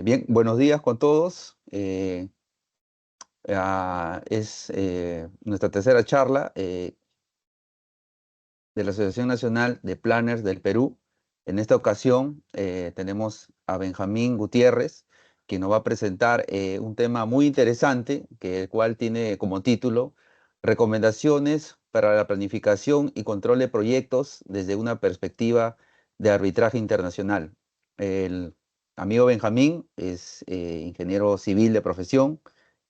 Bien, buenos días con todos. Es nuestra tercera charla de la Asociación Nacional de Planners del Perú. En esta ocasión tenemos a Benjamín Gutiérrez, que nos va a presentar un tema muy interesante, el cual tiene como título Recomendaciones para la planificación y control de proyectos desde una perspectiva de arbitraje internacional. El amigo Benjamín es ingeniero civil de profesión,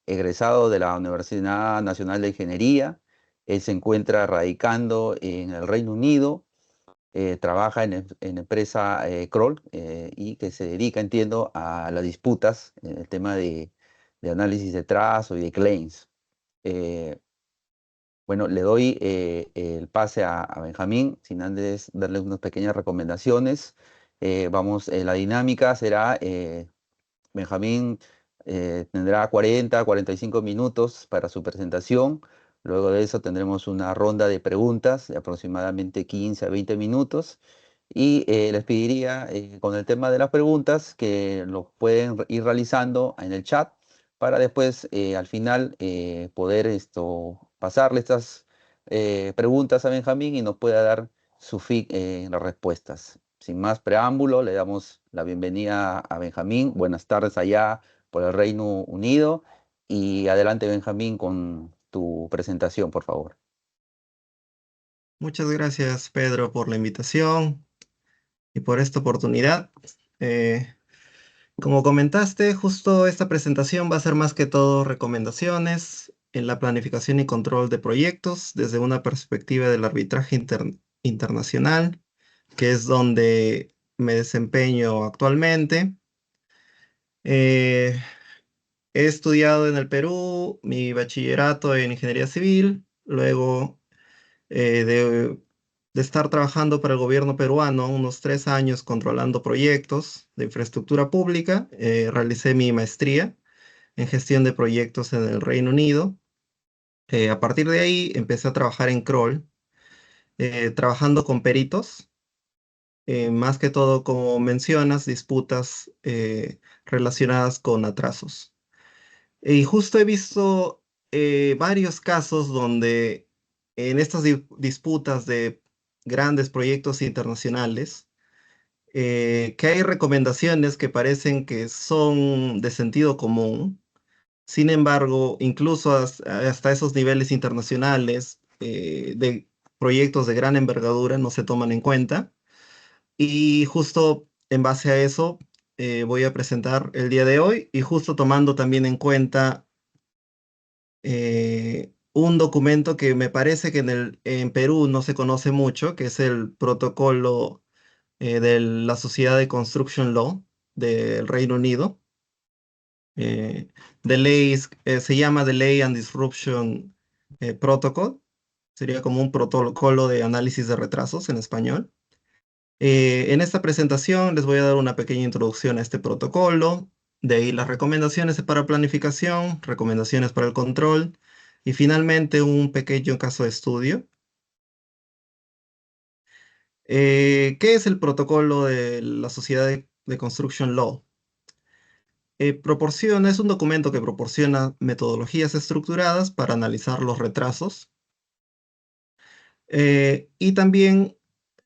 egresado de la Universidad Nacional de Ingeniería. Él se encuentra radicando en el Reino Unido, trabaja en empresa Kroll, y que se dedica, entiendo, a las disputas en el tema de análisis de trazo y de claims. Eh, bueno, le doy el pase a Benjamín, sin antes darle unas pequeñas recomendaciones. La dinámica será, Benjamín tendrá 45 minutos para su presentación. Luego de eso tendremos una ronda de preguntas de aproximadamente 15 a 20 minutos. Y les pediría, con el tema de las preguntas, que lo pueden ir realizando en el chat para después, al final, poder pasarle estas preguntas a Benjamín y nos pueda dar su feed en las respuestas. Sin más preámbulo, le damos la bienvenida a Benjamín. Buenas tardes allá por el Reino Unido. Y adelante, Benjamín, con tu presentación, por favor. Muchas gracias, Pedro, por la invitación y por esta oportunidad. Eh, Como comentaste, justo esta presentación va a ser más que todo recomendaciones en la planificación y control de proyectos desde una perspectiva del arbitraje internacional, que es donde me desempeño actualmente. Eh, He estudiado en el Perú mi bachillerato en ingeniería civil, luego de estar trabajando para el gobierno peruano unos 3 años controlando proyectos de infraestructura pública. Realicé mi maestría en gestión de proyectos en el Reino Unido. A partir de ahí empecé a trabajar en Kroll, trabajando con peritos, más que todo, como mencionas, disputas relacionadas con atrasos. Y justo he visto varios casos donde en estas disputas de grandes proyectos internacionales, que hay recomendaciones que parecen que son de sentido común. Sin embargo, incluso hasta esos niveles internacionales de proyectos de gran envergadura no se toman en cuenta. Y justo en base a eso voy a presentar el día de hoy, y justo tomando también en cuenta un documento que me parece que en Perú no se conoce mucho, que es el protocolo de la Sociedad de Construction Law del Reino Unido. Eh, Se llama Delay and Disruption Protocol. Sería como un protocolo de análisis de retrasos en español. En esta presentación les voy a dar una pequeña introducción a este protocolo, de ahí las recomendaciones para planificación, recomendaciones para el control y finalmente un pequeño caso de estudio. ¿Qué es el protocolo de la Sociedad de Construction Law? Es un documento que proporciona metodologías estructuradas para analizar los retrasos, y también,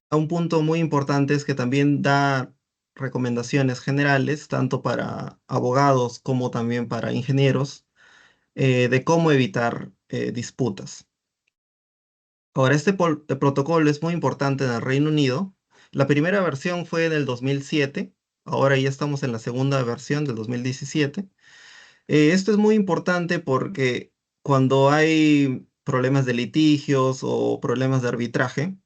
a un punto muy importante, es que también da recomendaciones generales, tanto para abogados como también para ingenieros, de cómo evitar disputas. Ahora, este protocolo es muy importante en el Reino Unido. La primera versión fue del 2007, ahora ya estamos en la segunda versión del 2017. Esto es muy importante porque cuando hay problemas de litigios o problemas de arbitraje,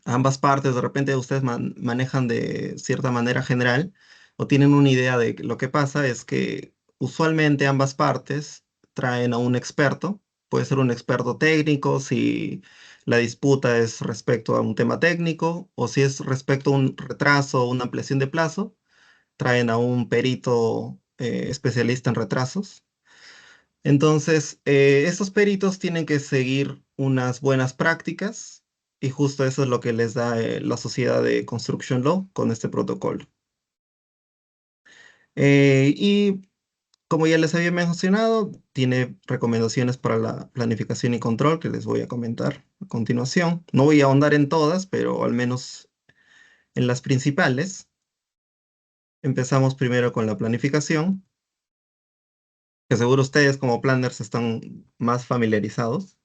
ambas partes, de repente ustedes manejan de cierta manera general o tienen una idea de lo que pasa, es que usualmente ambas partes traen a un experto. Puede ser un experto técnico si la disputa es respecto a un tema técnico, o si es respecto a un retraso o una ampliación de plazo, traen a un perito especialista en retrasos. Entonces, estos peritos tienen que seguir unas buenas prácticas, y justo eso es lo que les da la Sociedad de Construction Law con este protocolo. Y como ya les había mencionado, tiene recomendaciones para la planificación y control que les voy a comentar a continuación. No voy a ahondar en todas, pero al menos en las principales. Empezamos primero con la planificación, que seguro ustedes como planners están más familiarizados.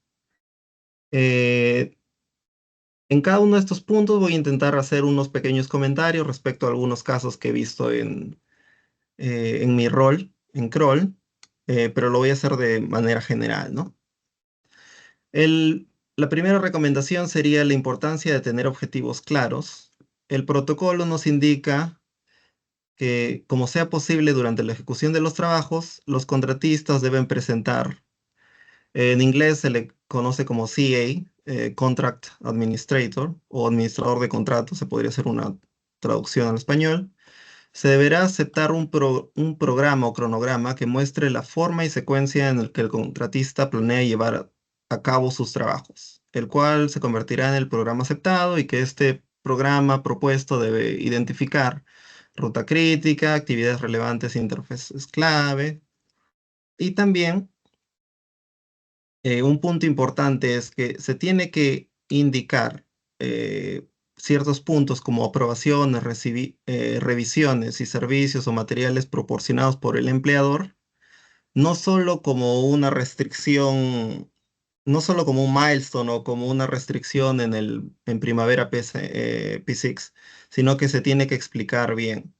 Eh, en cada uno de estos puntos voy a intentar hacer unos pequeños comentarios respecto a algunos casos que he visto en mi rol en Kroll, pero lo voy a hacer de manera general, ¿no? El- la primera recomendación sería la importancia de tener objetivos claros. El protocolo nos indica que, como sea posible durante la ejecución de los trabajos, los contratistas deben presentar, en inglés se le conoce como CA, Contract Administrator o administrador de contratos, se podría hacer una traducción al español. Se deberá aceptar un programa o cronograma que muestre la forma y secuencia en el que el contratista planea llevar a cabo sus trabajos, el cual se convertirá en el programa aceptado y que este programa propuesto debe identificar ruta crítica, actividades relevantes e interfaces clave. Y también un punto importante es que se tiene que indicar ciertos puntos como aprobaciones, revisiones y servicios o materiales proporcionados por el empleador, no solo como una restricción, no solo como un milestone o como una restricción en Primavera P6, sino que se tiene que explicar bien.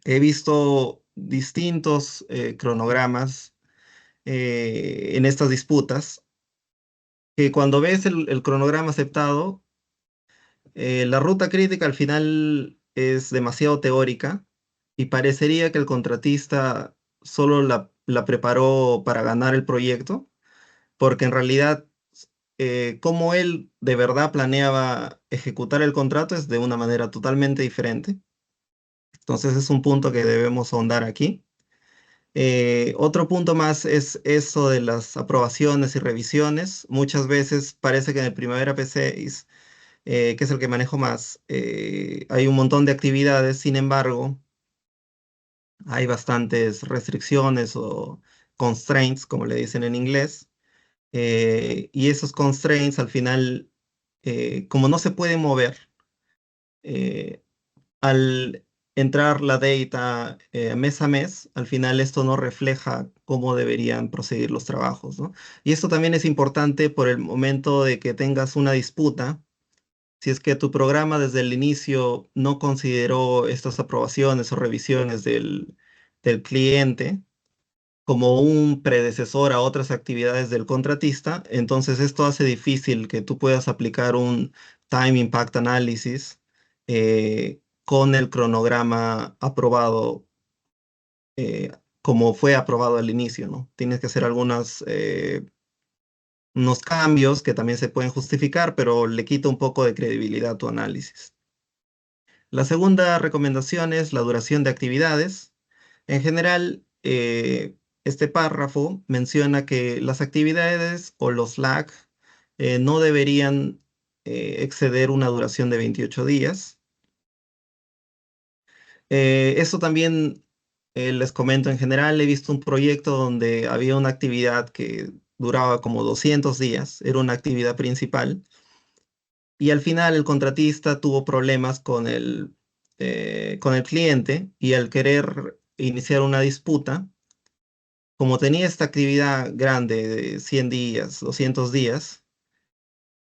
He visto distintos cronogramas en estas disputas que cuando ves el cronograma aceptado, la ruta crítica al final es demasiado teórica y parecería que el contratista solo la preparó para ganar el proyecto, porque en realidad cómo él de verdad planeaba ejecutar el contrato es de una manera totalmente diferente. Entonces es un punto que debemos ahondar aquí. Otro punto más es eso de las aprobaciones y revisiones. Muchas veces parece que en el Primavera P6, que es el que manejo más, hay un montón de actividades, sin embargo, hay bastantes restricciones o constraints, como le dicen en inglés, y esos constraints al final, como no se pueden mover, eh, al entrar la data mes a mes, al final esto no refleja cómo deberían proseguir los trabajos, ¿no? Y esto también es importante por el momento de que tengas una disputa. Si es que tu programa desde el inicio no consideró estas aprobaciones o revisiones del cliente como un predecesor a otras actividades del contratista, entonces esto hace difícil que tú puedas aplicar un Time Impact Analysis con el cronograma aprobado como fue aprobado al inicio, ¿no? Tienes que hacer unos cambios que también se pueden justificar, pero le quita un poco de credibilidad a tu análisis. La segunda recomendación es la duración de actividades. En general, este párrafo menciona que las actividades o los lag no deberían exceder una duración de 28 días. Eso también les comento en general. He visto un proyecto donde había una actividad que duraba como 200 días, era una actividad principal, y al final el contratista tuvo problemas con el cliente y al querer iniciar una disputa, como tenía esta actividad grande de 100 días, 200 días,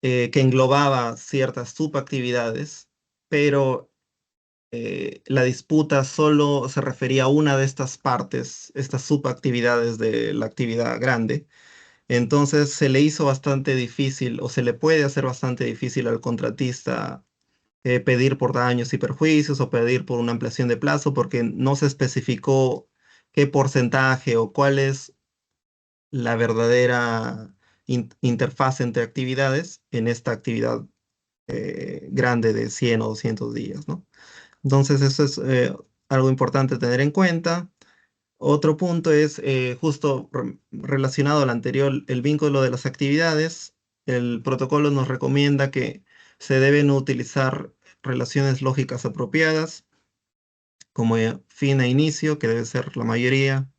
que englobaba ciertas subactividades, pero la disputa solo se refería a una de estas partes, estas subactividades de la actividad grande. Entonces se le hizo bastante difícil o se le puede hacer bastante difícil al contratista pedir por daños y perjuicios o pedir por una ampliación de plazo porque no se especificó qué porcentaje o cuál es la verdadera interfaz entre actividades en esta actividad grande de 100 o 200 días, ¿no? Entonces eso es algo importante tener en cuenta. Otro punto es justo relacionado al anterior, el vínculo de las actividades. El protocolo nos recomienda que se deben utilizar relaciones lógicas apropiadas como fin e inicio, que debe ser la mayoría,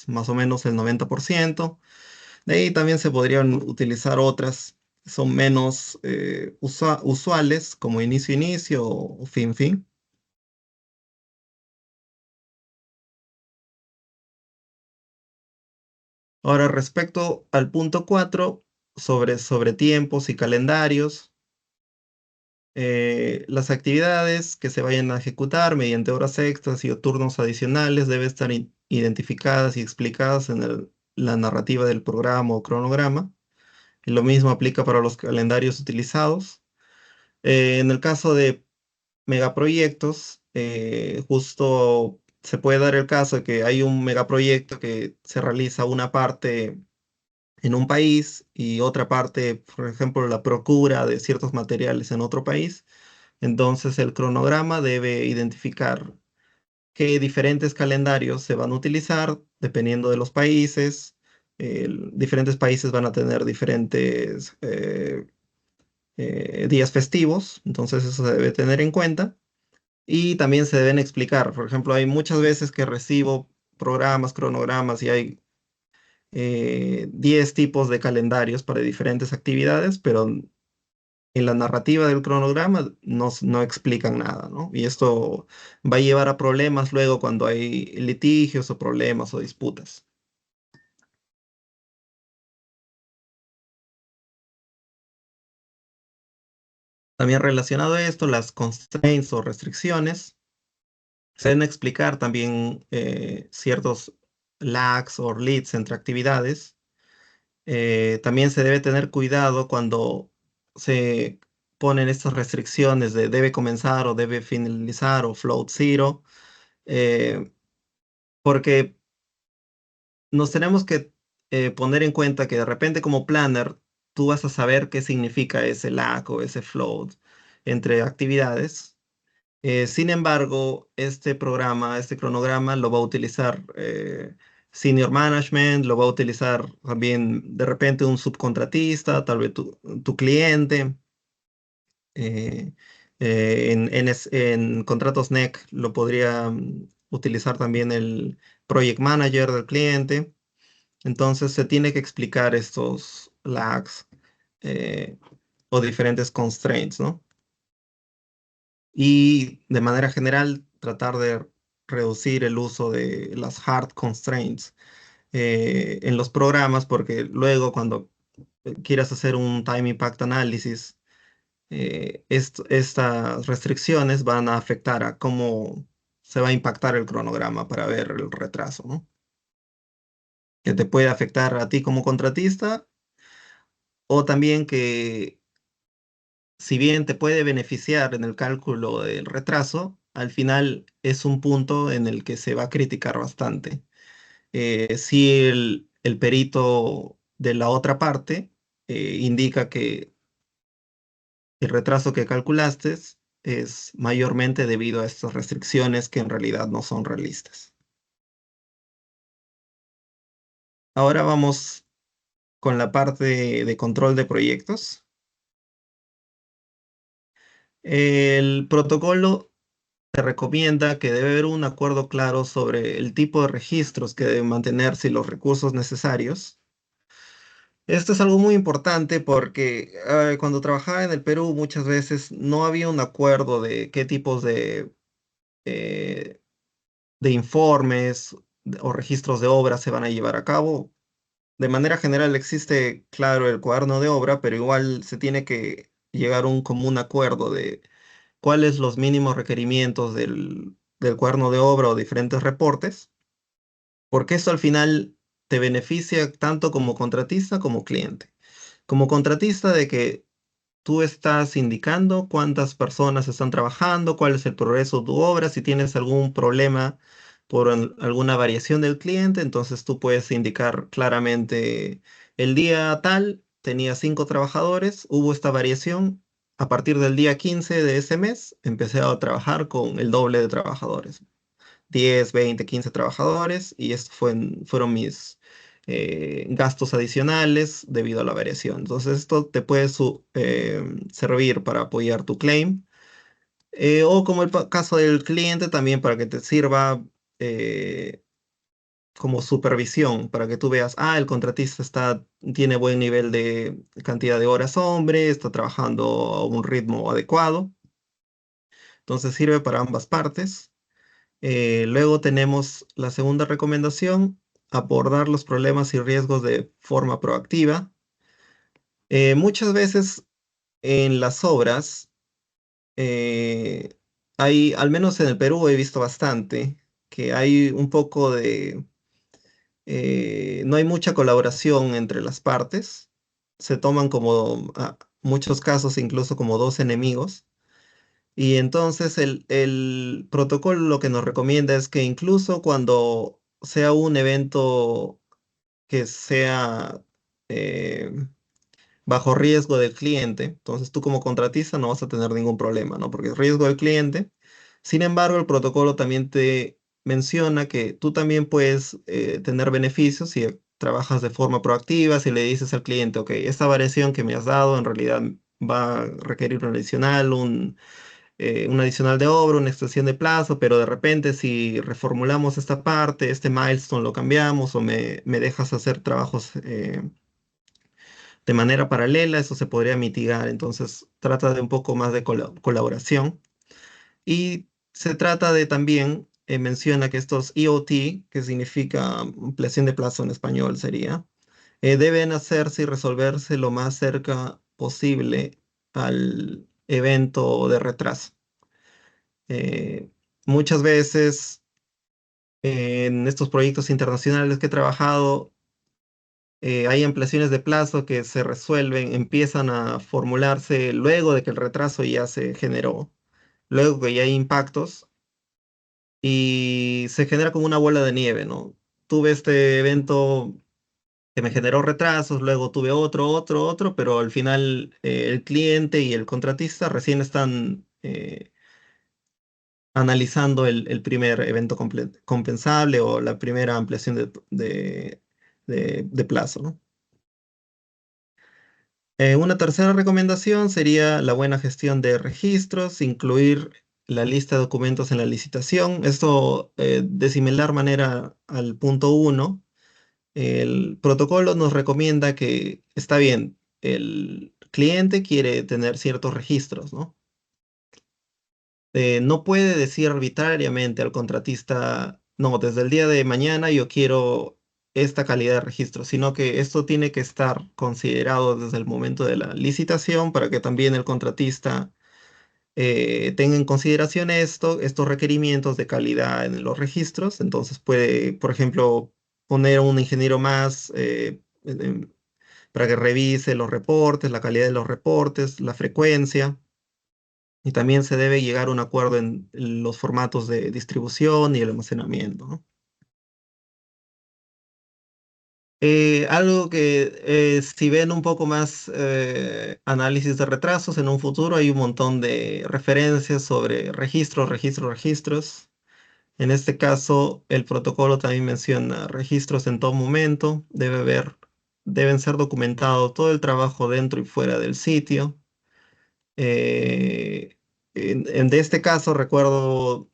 más o menos el 90%. De ahí también se podrían utilizar otras que son menos usuales, como inicio-inicio o fin-fin. Ahora, respecto al punto 4 sobre tiempos y calendarios, las actividades que se vayan a ejecutar mediante horas extras y o turnos adicionales deben estar identificadas y explicadas en la narrativa del programa o cronograma. Y lo mismo aplica para los calendarios utilizados. En el caso de megaproyectos, justo se puede dar el caso de que hay un megaproyecto que se realiza una parte en un país y otra parte, por ejemplo, la procura de ciertos materiales en otro país. Entonces el cronograma debe identificar qué diferentes calendarios se van a utilizar dependiendo de los países. Diferentes países van a tener diferentes días festivos, entonces eso se debe tener en cuenta. Y también se deben explicar. Por ejemplo, hay muchas veces que recibo programas, cronogramas y hay 10 tipos de calendarios para diferentes actividades, pero en la narrativa del cronograma no explican nada, ¿no? Y esto va a llevar a problemas luego cuando hay litigios o problemas o disputas. También relacionado a esto, las constraints o restricciones se deben explicar también ciertos lags o leads entre actividades. También se debe tener cuidado cuando se ponen estas restricciones de debe comenzar o debe finalizar o float zero, eh, porque nos tenemos que poner en cuenta que de repente como planner tú vas a saber qué significa ese lag o ese float entre actividades. Sin embargo, este programa, este cronograma lo va a utilizar Senior Management, lo va a utilizar también de repente un subcontratista, tal vez tu cliente. eh, en contratos NEC lo podría utilizar también el Project Manager del cliente. Entonces se tiene que explicar estos lags eh, o diferentes constraints, ¿no? Y de manera general tratar de reducir el uso de las hard constraints en los programas, porque luego cuando quieras hacer un time impact analysis, estas restricciones van a afectar a cómo se va a impactar el cronograma para ver el retraso, ¿no? Que te puede afectar a ti como contratista o también que si bien te puede beneficiar en el cálculo del retraso, al final es un punto en el que se va a criticar bastante. Si el perito de la otra parte indica que el retraso que calculaste es mayormente debido a estas restricciones que en realidad no son realistas. Ahora vamos con la parte de control de proyectos. El protocolo se recomienda que debe haber un acuerdo claro sobre el tipo de registros que deben mantenerse y los recursos necesarios. Esto es algo muy importante porque cuando trabajaba en el Perú muchas veces no había un acuerdo de qué tipos eh, de informes o registros de obra se van a llevar a cabo. De manera general existe, claro, el cuaderno de obra, pero igual se tiene que llegar a un común acuerdo de cuáles los mínimos requerimientos del cuaderno de obra o diferentes reportes, porque esto al final te beneficia tanto como contratista como cliente. Como contratista de que tú estás indicando cuántas personas están trabajando, cuál es el progreso de tu obra, si tienes algún problema por alguna variación del cliente, entonces tú puedes indicar claramente el día tal, tenía 5 trabajadores, hubo esta variación, a partir del día 15 de ese mes empecé a trabajar con el doble de trabajadores. 10, 20, 15 trabajadores y estos fueron mis gastos adicionales debido a la variación. Entonces esto te puede servir para apoyar tu claim. O como el caso del cliente también para que te sirva eh, como supervisión, para que tú veas, el contratista tiene buen nivel de cantidad de horas hombre, está trabajando a un ritmo adecuado, entonces sirve para ambas partes. Luego tenemos la segunda recomendación, abordar los problemas y riesgos de forma proactiva. Muchas veces en las obras, eh, al menos en el Perú he visto bastante, que hay un poco no hay mucha colaboración entre las partes. Se toman como, muchos casos incluso como dos enemigos. Y entonces el protocolo lo que nos recomienda es que incluso cuando sea un evento que sea eh, bajo riesgo del cliente, entonces tú como contratista no vas a tener ningún problema, ¿no? Porque es riesgo del cliente. Sin embargo, el protocolo también te menciona que tú también puedes tener beneficios si trabajas de forma proactiva, si le dices al cliente, ok, esta variación que me has dado en realidad va a requerir un adicional de obra, una extensión de plazo, pero de repente si reformulamos esta parte, este milestone lo cambiamos o me dejas hacer trabajos de manera paralela, eso se podría mitigar. Entonces trata de un poco más de colaboración. Y se trata de también, menciona que estos EOT, que significa ampliación de plazo en español sería, deben hacerse y resolverse lo más cerca posible al evento de retraso. Eh, Muchas veces en estos proyectos internacionales que he trabajado, hay ampliaciones de plazo que se resuelven, empiezan a formularse luego de que el retraso ya se generó, luego que ya hay impactos y se genera como una bola de nieve, ¿no? Tuve este evento que me generó retrasos, luego tuve otro, pero al final el cliente y el contratista recién están analizando el primer evento compensable o la primera ampliación de plazo, ¿no? Una tercera recomendación sería la buena gestión de registros, incluir la lista de documentos en la licitación. Esto, de similar manera al punto uno, el protocolo nos recomienda que está bien, el cliente quiere tener ciertos registros, ¿no? No puede decir arbitrariamente al contratista, no, desde el día de mañana yo quiero esta calidad de registro, sino que esto tiene que estar considerado desde el momento de la licitación para que también el contratista tenga en consideración estos requerimientos de calidad en los registros. Entonces puede, por ejemplo, poner a un ingeniero más para que revise los reportes, la calidad de los reportes, la frecuencia. Y también se debe llegar a un acuerdo en los formatos de distribución y el almacenamiento, ¿no? Algo que si ven un poco más análisis de retrasos en un futuro, hay un montón de referencias sobre registros. En este caso, el protocolo también menciona registros en todo momento. Deben ser documentado todo el trabajo dentro y fuera del sitio. Eh, de este caso recuerdo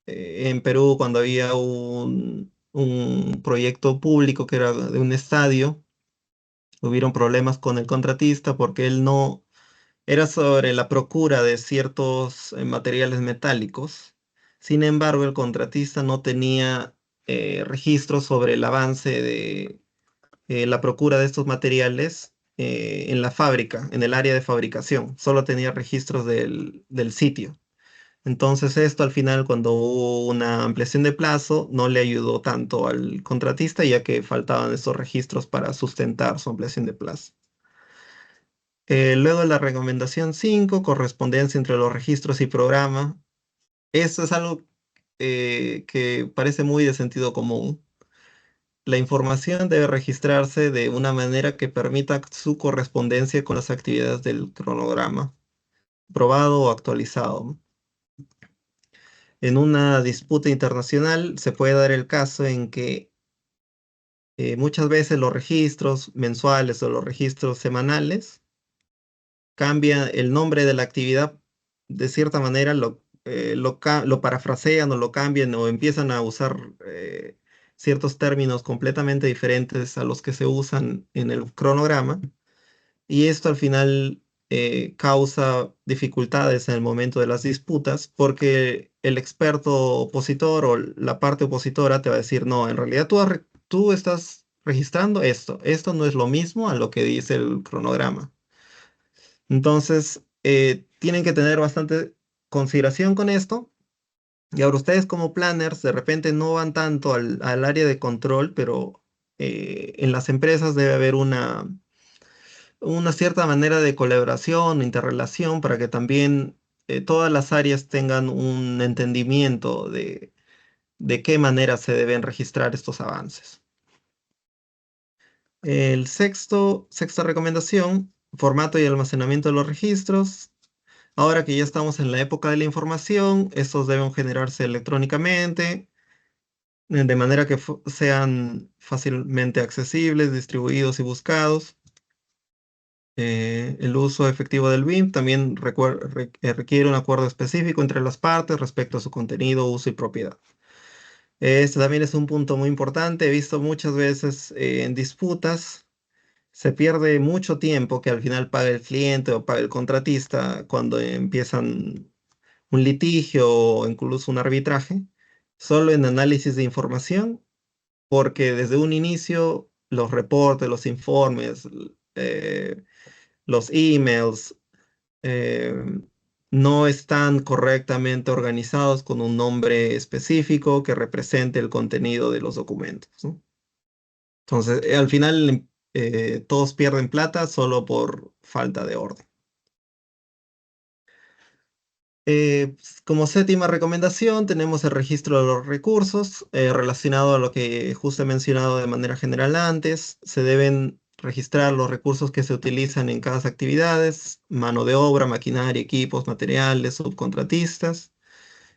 en Perú cuando había un proyecto público que era de un estadio, hubieron problemas con el contratista porque él no era sobre la procura de ciertos materiales metálicos. Sin embargo, el contratista no tenía registros sobre el avance de la procura de estos materiales en la fábrica, en el área de fabricación. Solo tenía registros del sitio. Entonces esto al final, cuando hubo una ampliación de plazo, no le ayudó tanto al contratista, ya que faltaban estos registros para sustentar su ampliación de plazo. Luego la recomendación 5, correspondencia entre los registros y programa. Esto es algo que parece muy de sentido común. La información debe registrarse de una manera que permita su correspondencia con las actividades del cronograma, probado o actualizado. En una disputa internacional se puede dar el caso en que muchas veces los registros mensuales o los registros semanales cambia el nombre de la actividad de cierta manera, lo parafrasean o lo cambian o empiezan a usar ciertos términos completamente diferentes a los que se usan en el cronograma. Y esto al final causa dificultades en el momento de las disputas porque el experto opositor o la parte opositora te va a decir, no, en realidad tú estás registrando esto no es lo mismo a lo que dice el cronograma. Entonces, tienen que tener bastante consideración con esto. Y ahora ustedes como planners de repente no van tanto al área de control, pero en las empresas debe haber una cierta manera de colaboración, interrelación, para que también todas las áreas tengan un entendimiento de qué manera se deben registrar estos avances. Sexta recomendación, formato y almacenamiento de los registros. Ahora que ya estamos en la época de la información, estos deben generarse electrónicamente, de manera que sean fácilmente accesibles, distribuidos y buscados. El uso efectivo del BIM también requiere un acuerdo específico entre las partes respecto a su contenido, uso y propiedad. Este también es un punto muy importante. He visto muchas veces en disputas, se pierde mucho tiempo que al final paga el cliente o paga el contratista cuando empiezan un litigio o incluso un arbitraje, solo en análisis de información, porque desde un inicio los reportes, los informes, eh, los emails, eh, no están correctamente organizados con un nombre específico que represente el contenido de los documentos, ¿no? Entonces, al final, todos pierden plata solo por falta de orden. Como séptima recomendación, tenemos el registro de los recursos relacionado a lo que justo he mencionado de manera general antes. Se deben registrar los recursos que se utilizan en cada actividades, mano de obra, maquinaria, equipos, materiales, subcontratistas.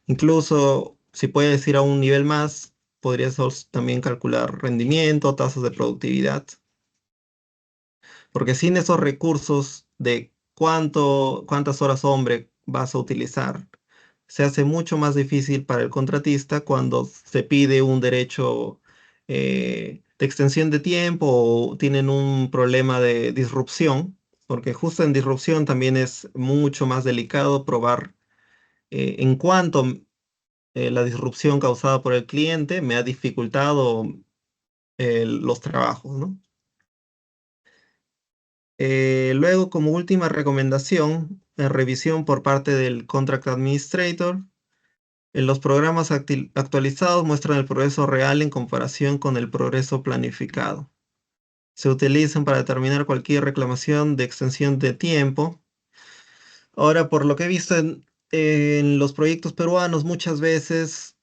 Incluso, si puedes ir a un nivel más, podrías también calcular rendimiento, tasas de productividad, porque sin esos recursos de cuántas horas hombre vas a utilizar, se hace mucho más difícil para el contratista cuando se pide un derecho de extensión de tiempo o tienen un problema de disrupción, porque justo en disrupción también es mucho más delicado probar en cuánto la disrupción causada por el cliente me ha dificultado los trabajos, ¿no? Luego, como última recomendación, revisión por parte del Contract Administrator. Los programas actualizados muestran el progreso real en comparación con el progreso planificado. Se utilizan para determinar cualquier reclamación de extensión de tiempo. Ahora, por lo que he visto en los proyectos peruanos, muchas veces,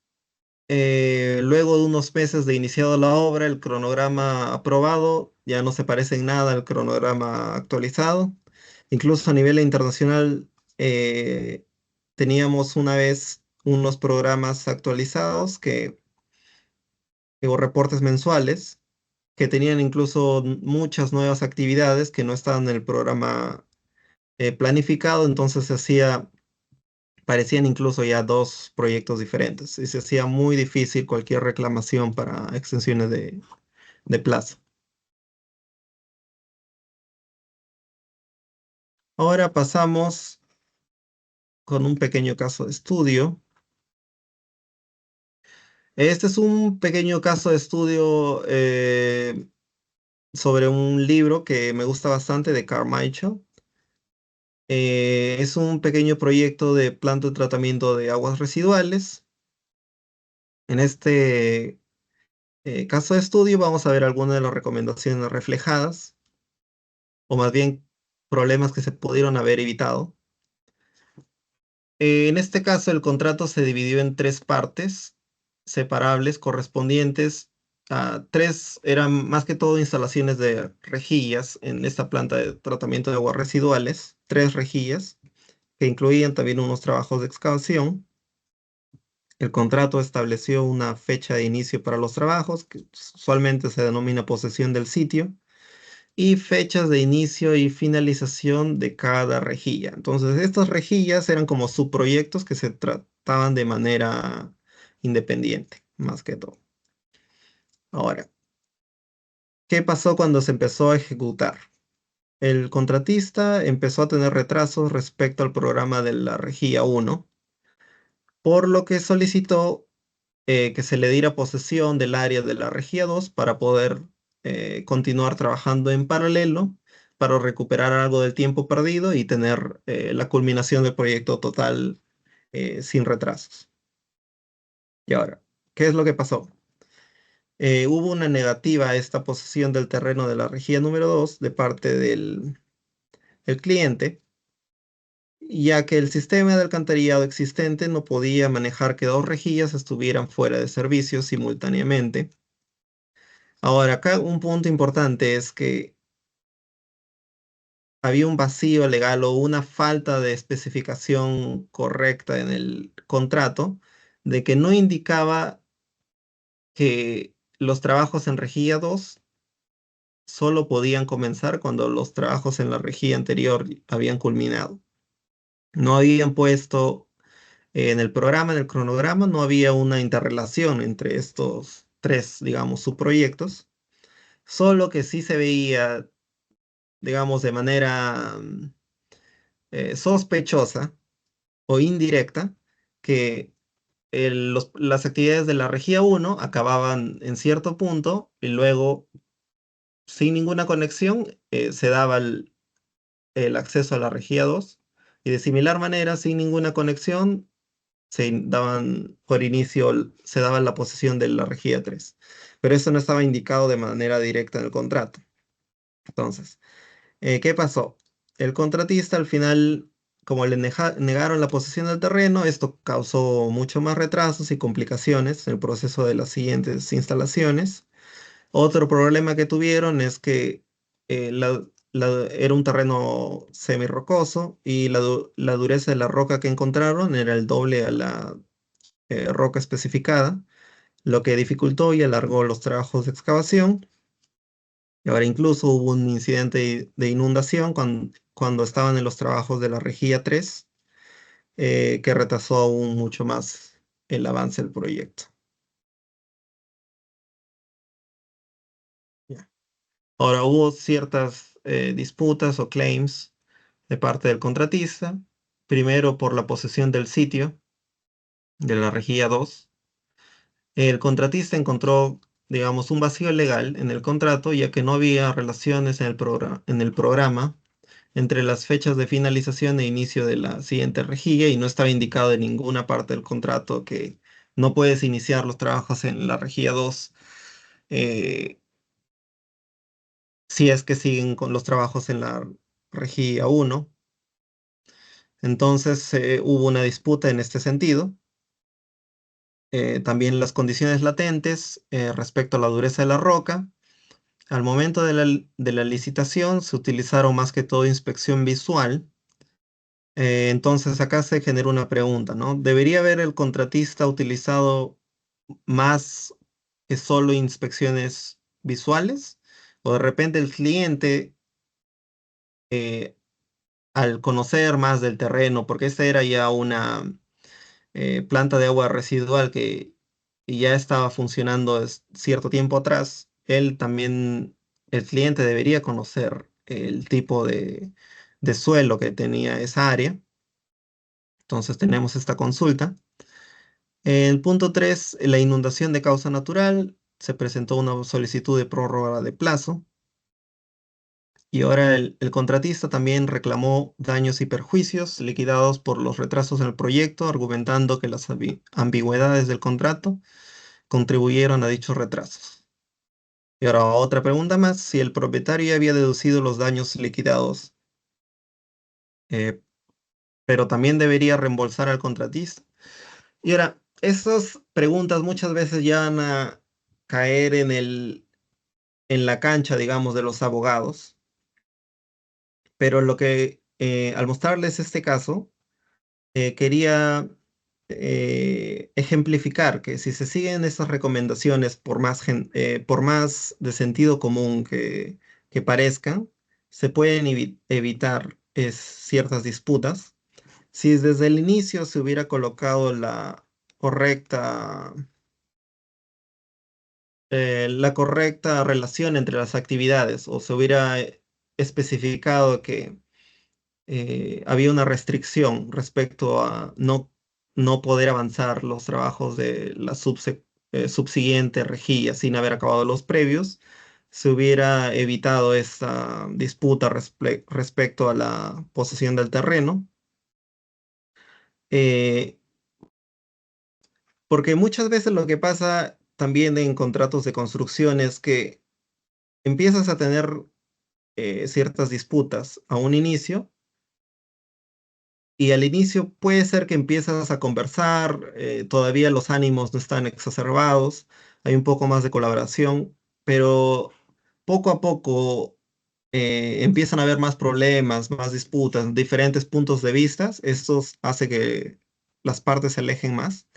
luego de unos meses de iniciado la obra, el cronograma aprobado ya no se parece en nada al cronograma actualizado. Incluso a nivel internacional, eh, teníamos una vez unos programas actualizados o reportes mensuales que tenían incluso muchas nuevas actividades que no estaban en el programa planificado, entonces parecían incluso ya dos proyectos diferentes y se hacía muy difícil cualquier reclamación para extensiones de plazo. Ahora pasamos con un pequeño caso de estudio. Este es un pequeño caso de estudio sobre un libro que me gusta bastante de Carmichael. Es un pequeño proyecto de planta de tratamiento de aguas residuales. En este caso de estudio vamos a ver algunas de las recomendaciones reflejadas, o más bien problemas que se pudieron haber evitado. En este caso, el contrato se dividió en tres partes separables correspondientes a tres, eran más que todo instalaciones de rejillas en esta planta de tratamiento de aguas residuales, tres rejillas que incluían también unos trabajos de excavación. El contrato estableció una fecha de inicio para los trabajos, que usualmente se denomina posesión del sitio, y fechas de inicio y finalización de cada rejilla. Entonces, estas rejillas eran como subproyectos que se estaban de manera independiente, más que todo. Ahora, ¿qué pasó cuando se empezó a ejecutar? El contratista empezó a tener retrasos respecto al programa de la Regía 1, por lo que solicitó que se le diera posesión del área de la Regía 2 para poder continuar trabajando en paralelo, para recuperar algo del tiempo perdido y tener la culminación del proyecto total sin retrasos. Y ahora, ¿qué es lo que pasó? Hubo una negativa a esta posesión del terreno de la Regía número 2 de parte del cliente, ya que el sistema de alcantarillado existente no podía manejar que dos rejillas estuvieran fuera de servicio simultáneamente. Ahora, acá un punto importante es que había un vacío legal o una falta de especificación correcta en el contrato de que no indicaba que los trabajos en rejilla 2 solo podían comenzar cuando los trabajos en la rejilla anterior habían culminado. No habían puesto en el programa, en el cronograma, no había una interrelación entre estos tres, digamos, subproyectos, solo que sí se veía, digamos, de manera sospechosa o indirecta que las actividades de la Regía 1 acababan en cierto punto y luego, sin ninguna conexión, se daba el acceso a la Regía 2 y de similar manera, sin ninguna conexión, se daba la posesión de la Regía 3. Pero eso no estaba indicado de manera directa en el contrato. Entonces, ¿qué pasó? El contratista al final, como le negaron la posesión del terreno, esto causó mucho más retrasos y complicaciones en el proceso de las siguientes instalaciones. Otro problema que tuvieron es que era un terreno semirrocoso y la dureza de la roca que encontraron era el doble a la roca especificada, lo que dificultó y alargó los trabajos de excavación. Y ahora incluso hubo un incidente de inundación cuando estaban en los trabajos de la Regía 3, que retrasó aún mucho más el avance del proyecto. Ya. Ahora hubo ciertas disputas o claims de parte del contratista, primero por la posesión del sitio de la Regía 2. El contratista encontró, digamos, un vacío legal en el contrato, ya que no había relaciones en el programa entre las fechas de finalización e inicio de la siguiente rejilla y no estaba indicado en ninguna parte del contrato que no puedes iniciar los trabajos en la rejilla 2 eh, si es que siguen con los trabajos en la rejilla 1. Entonces hubo una disputa en este sentido. También las condiciones latentes respecto a la dureza de la roca. Al momento de la licitación se utilizaron más que todo inspección visual. Entonces acá se genera una pregunta, ¿no? ¿Debería haber el contratista utilizado más que solo inspecciones visuales? ¿O de repente el cliente, eh, al conocer más del terreno, porque esta era ya una planta de agua residual que ya estaba funcionando cierto tiempo atrás, él también, el cliente debería conocer el tipo de suelo que tenía esa área? Entonces tenemos esta consulta. El punto 3, la inundación de causa natural. Se presentó una solicitud de prórroga de plazo y ahora el contratista también reclamó daños y perjuicios liquidados por los retrasos en el proyecto, argumentando que las ambigüedades del contrato contribuyeron a dichos retrasos. Y ahora otra pregunta más, si el propietario ya había deducido los daños liquidados, eh, pero también debería reembolsar al contratista. Y ahora, estas preguntas muchas veces ya van a caer en la cancha, digamos, de los abogados, pero al mostrarles este caso, quería ejemplificar que si se siguen estas recomendaciones, por más de sentido común que parezcan, se pueden evitar ciertas disputas Si desde el inicio se hubiera colocado correcta, la correcta relación entre las actividades o se hubiera especificado que había una restricción respecto a no poder avanzar los trabajos de la subsiguiente rejilla sin haber acabado los previos, se hubiera evitado esta disputa respecto a la posesión del terreno. eh, Porque muchas veces lo que pasa también en contratos de construcción es que empiezas a tener ciertas disputas a un inicio y al inicio puede ser que empiezas a conversar, todavía los ánimos no están exacerbados, hay un poco más de colaboración, pero poco a poco empiezan a haber más problemas, más disputas, diferentes puntos de vista. Esto hace que las partes se alejen más.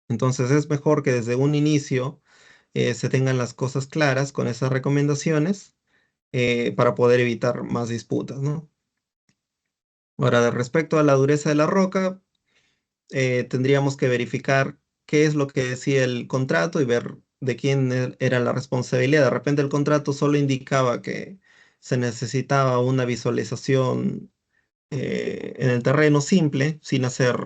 Entonces es mejor que desde un inicio se tengan las cosas claras con esas recomendaciones para poder evitar más disputas, ¿no? Ahora, de respecto a la dureza de la roca, tendríamos que verificar qué es lo que decía el contrato y ver de quién era la responsabilidad. De repente el contrato solo indicaba que se necesitaba una visualización en el terreno simple, sin hacer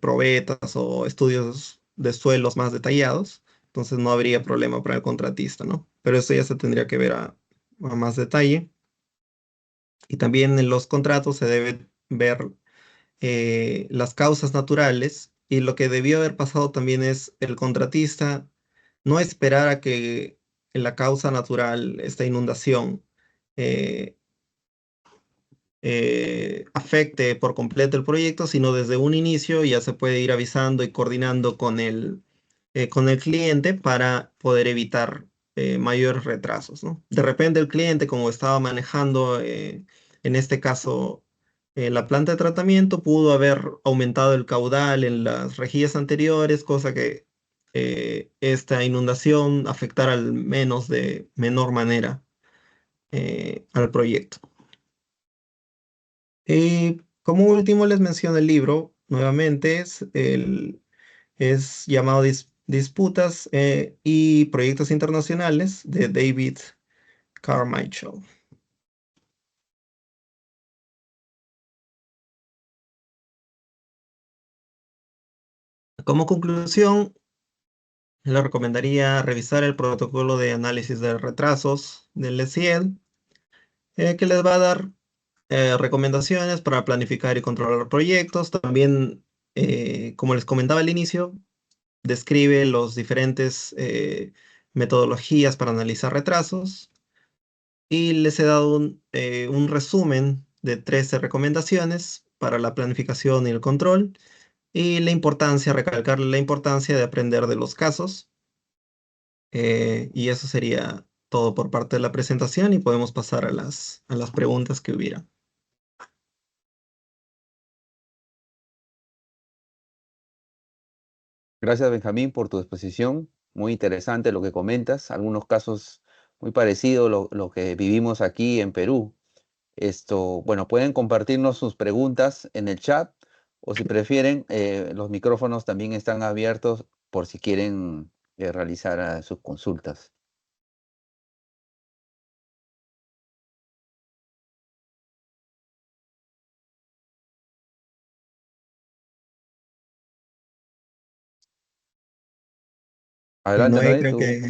probetas o estudios de suelos más detallados. Entonces no habría problema para el contratista, ¿no? Pero eso ya se tendría que ver a más detalle. Y también en los contratos se debe ver las causas naturales y lo que debió haber pasado también es el contratista no esperar a que la causa natural, esta inundación, eh, afecte por completo el proyecto, sino desde un inicio ya se puede ir avisando y coordinando con el cliente para poder evitar mayores retrasos, ¿no? De repente el cliente, como estaba manejando, en este caso, la planta de tratamiento, pudo haber aumentado el caudal en las rejillas anteriores, cosa que esta inundación afectara al menos de menor manera al proyecto. Y como último les menciono el libro, nuevamente es llamado Disputas y Proyectos Internacionales de David Carmichael. Como conclusión, le recomendaría revisar el protocolo de análisis de retrasos del ECIEL, que les va a dar recomendaciones para planificar y controlar proyectos. También, como les comentaba al inicio, describe los diferentes metodologías para analizar retrasos y les he dado un resumen de 13 recomendaciones para la planificación y el control y la importancia, recalcar la importancia de aprender de los casos. Y eso sería todo por parte de la presentación y podemos pasar a a las preguntas que hubiera. Gracias, Benjamín, por tu exposición. Muy interesante lo que comentas. Algunos casos muy parecidos a lo que vivimos aquí en Perú. Bueno, pueden compartirnos sus preguntas en el chat o si prefieren, los micrófonos también están abiertos por si quieren realizar sus consultas. Adelante, Noé, Noé, creo tú que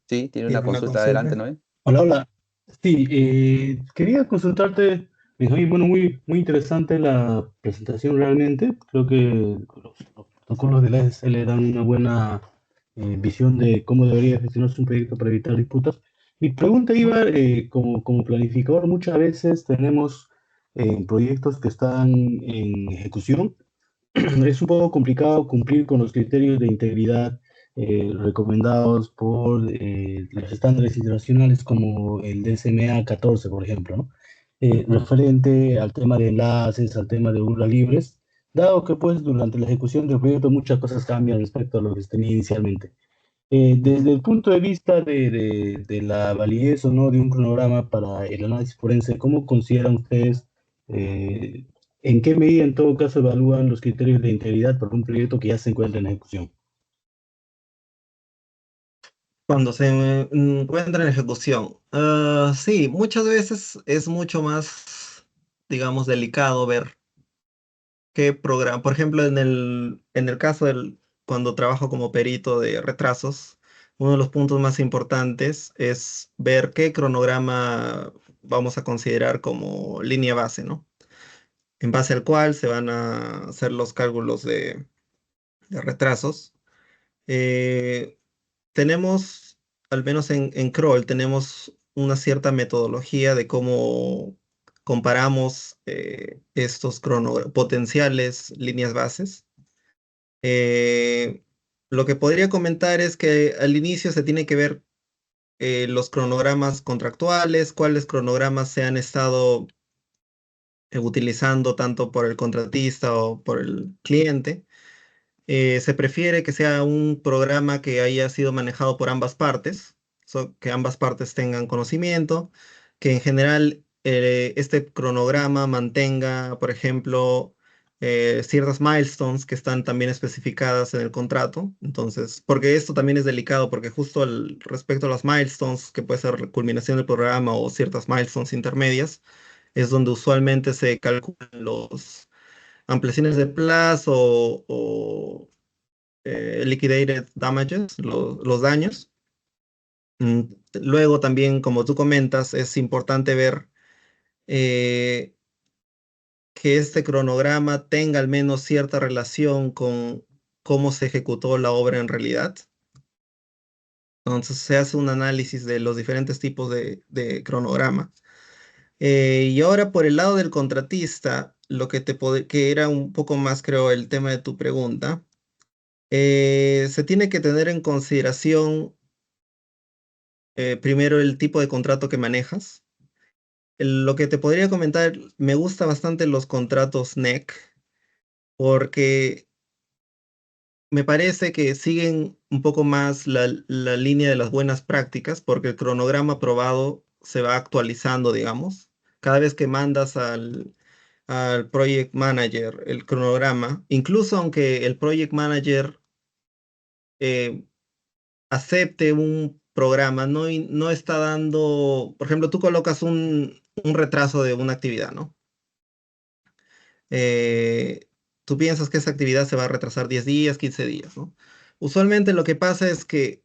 sí, tiene una tiene una consulta. Adelante, consulta. Noé. Hola, hola. Sí, quería consultarte, Benjamín, bueno, muy interesante la presentación realmente. Creo que los protocolos de la SL dan una buena visión de cómo debería gestionarse un proyecto para evitar disputas. Mi pregunta iba, como planificador, muchas veces tenemos proyectos que están en ejecución. Es un poco complicado cumplir con los criterios de integridad recomendados por los estándares internacionales como el DSMA 14, por ejemplo, ¿no? Referente al tema de enlaces, al tema de burlas libres, dado que pues durante la ejecución del proyecto muchas cosas cambian respecto a lo que se tenía inicialmente. Desde el punto de vista de la validez o no de un cronograma para el análisis forense, ¿cómo consideran ustedes eh, ¿En qué medida, en todo caso, evalúan los criterios de integridad para un proyecto que ya se encuentra en ejecución? Cuando se encuentra en ejecución. Sí, muchas veces es mucho más, digamos, delicado ver qué programa. Por ejemplo, en el caso cuando trabajo como perito de retrasos, uno de los puntos más importantes es ver qué cronograma vamos a considerar como línea base, ¿no? En base al cual se van a hacer los cálculos de retrasos. Eh, tenemos, al menos en Kroll, tenemos una cierta metodología de cómo comparamos estos potenciales líneas bases. Eh, lo que podría comentar es que al inicio se tiene que ver los cronogramas contractuales, cuáles cronogramas se han estado utilizando tanto por el contratista o por el cliente. Se prefiere que sea un programa que haya sido manejado por ambas partes, que ambas partes tengan conocimiento, que en general este cronograma mantenga, por ejemplo, ciertas milestones que están también especificadas en el contrato. Entonces, porque esto también es delicado, porque justo respecto a las milestones, que puede ser la culminación del programa o ciertas milestones intermedias, es donde usualmente se calculan los ampliaciones de plazo o liquidated damages, los daños. Mm, Luego también, como tú comentas, es importante ver eh, que este cronograma tenga al menos cierta relación con cómo se ejecutó la obra en realidad. Entonces se hace un análisis de los diferentes tipos de cronograma. Y ahora por el lado del contratista, lo que era un poco más, creo, el tema de tu pregunta, se tiene que tener en consideración primero el tipo de contrato que manejas. Lo que te podría comentar, me gusta bastante los contratos NEC porque me parece que siguen un poco más la línea de las buenas prácticas porque el cronograma aprobado se va actualizando, digamos. Cada vez que mandas al project manager el cronograma, incluso aunque el project manager eh, acepte un programa, no está dando, por ejemplo, tú colocas un retraso de una actividad, ¿no? Eh, Tú piensas que esa actividad se va a retrasar 10 días, 15 días, ¿no? Usualmente lo que pasa es que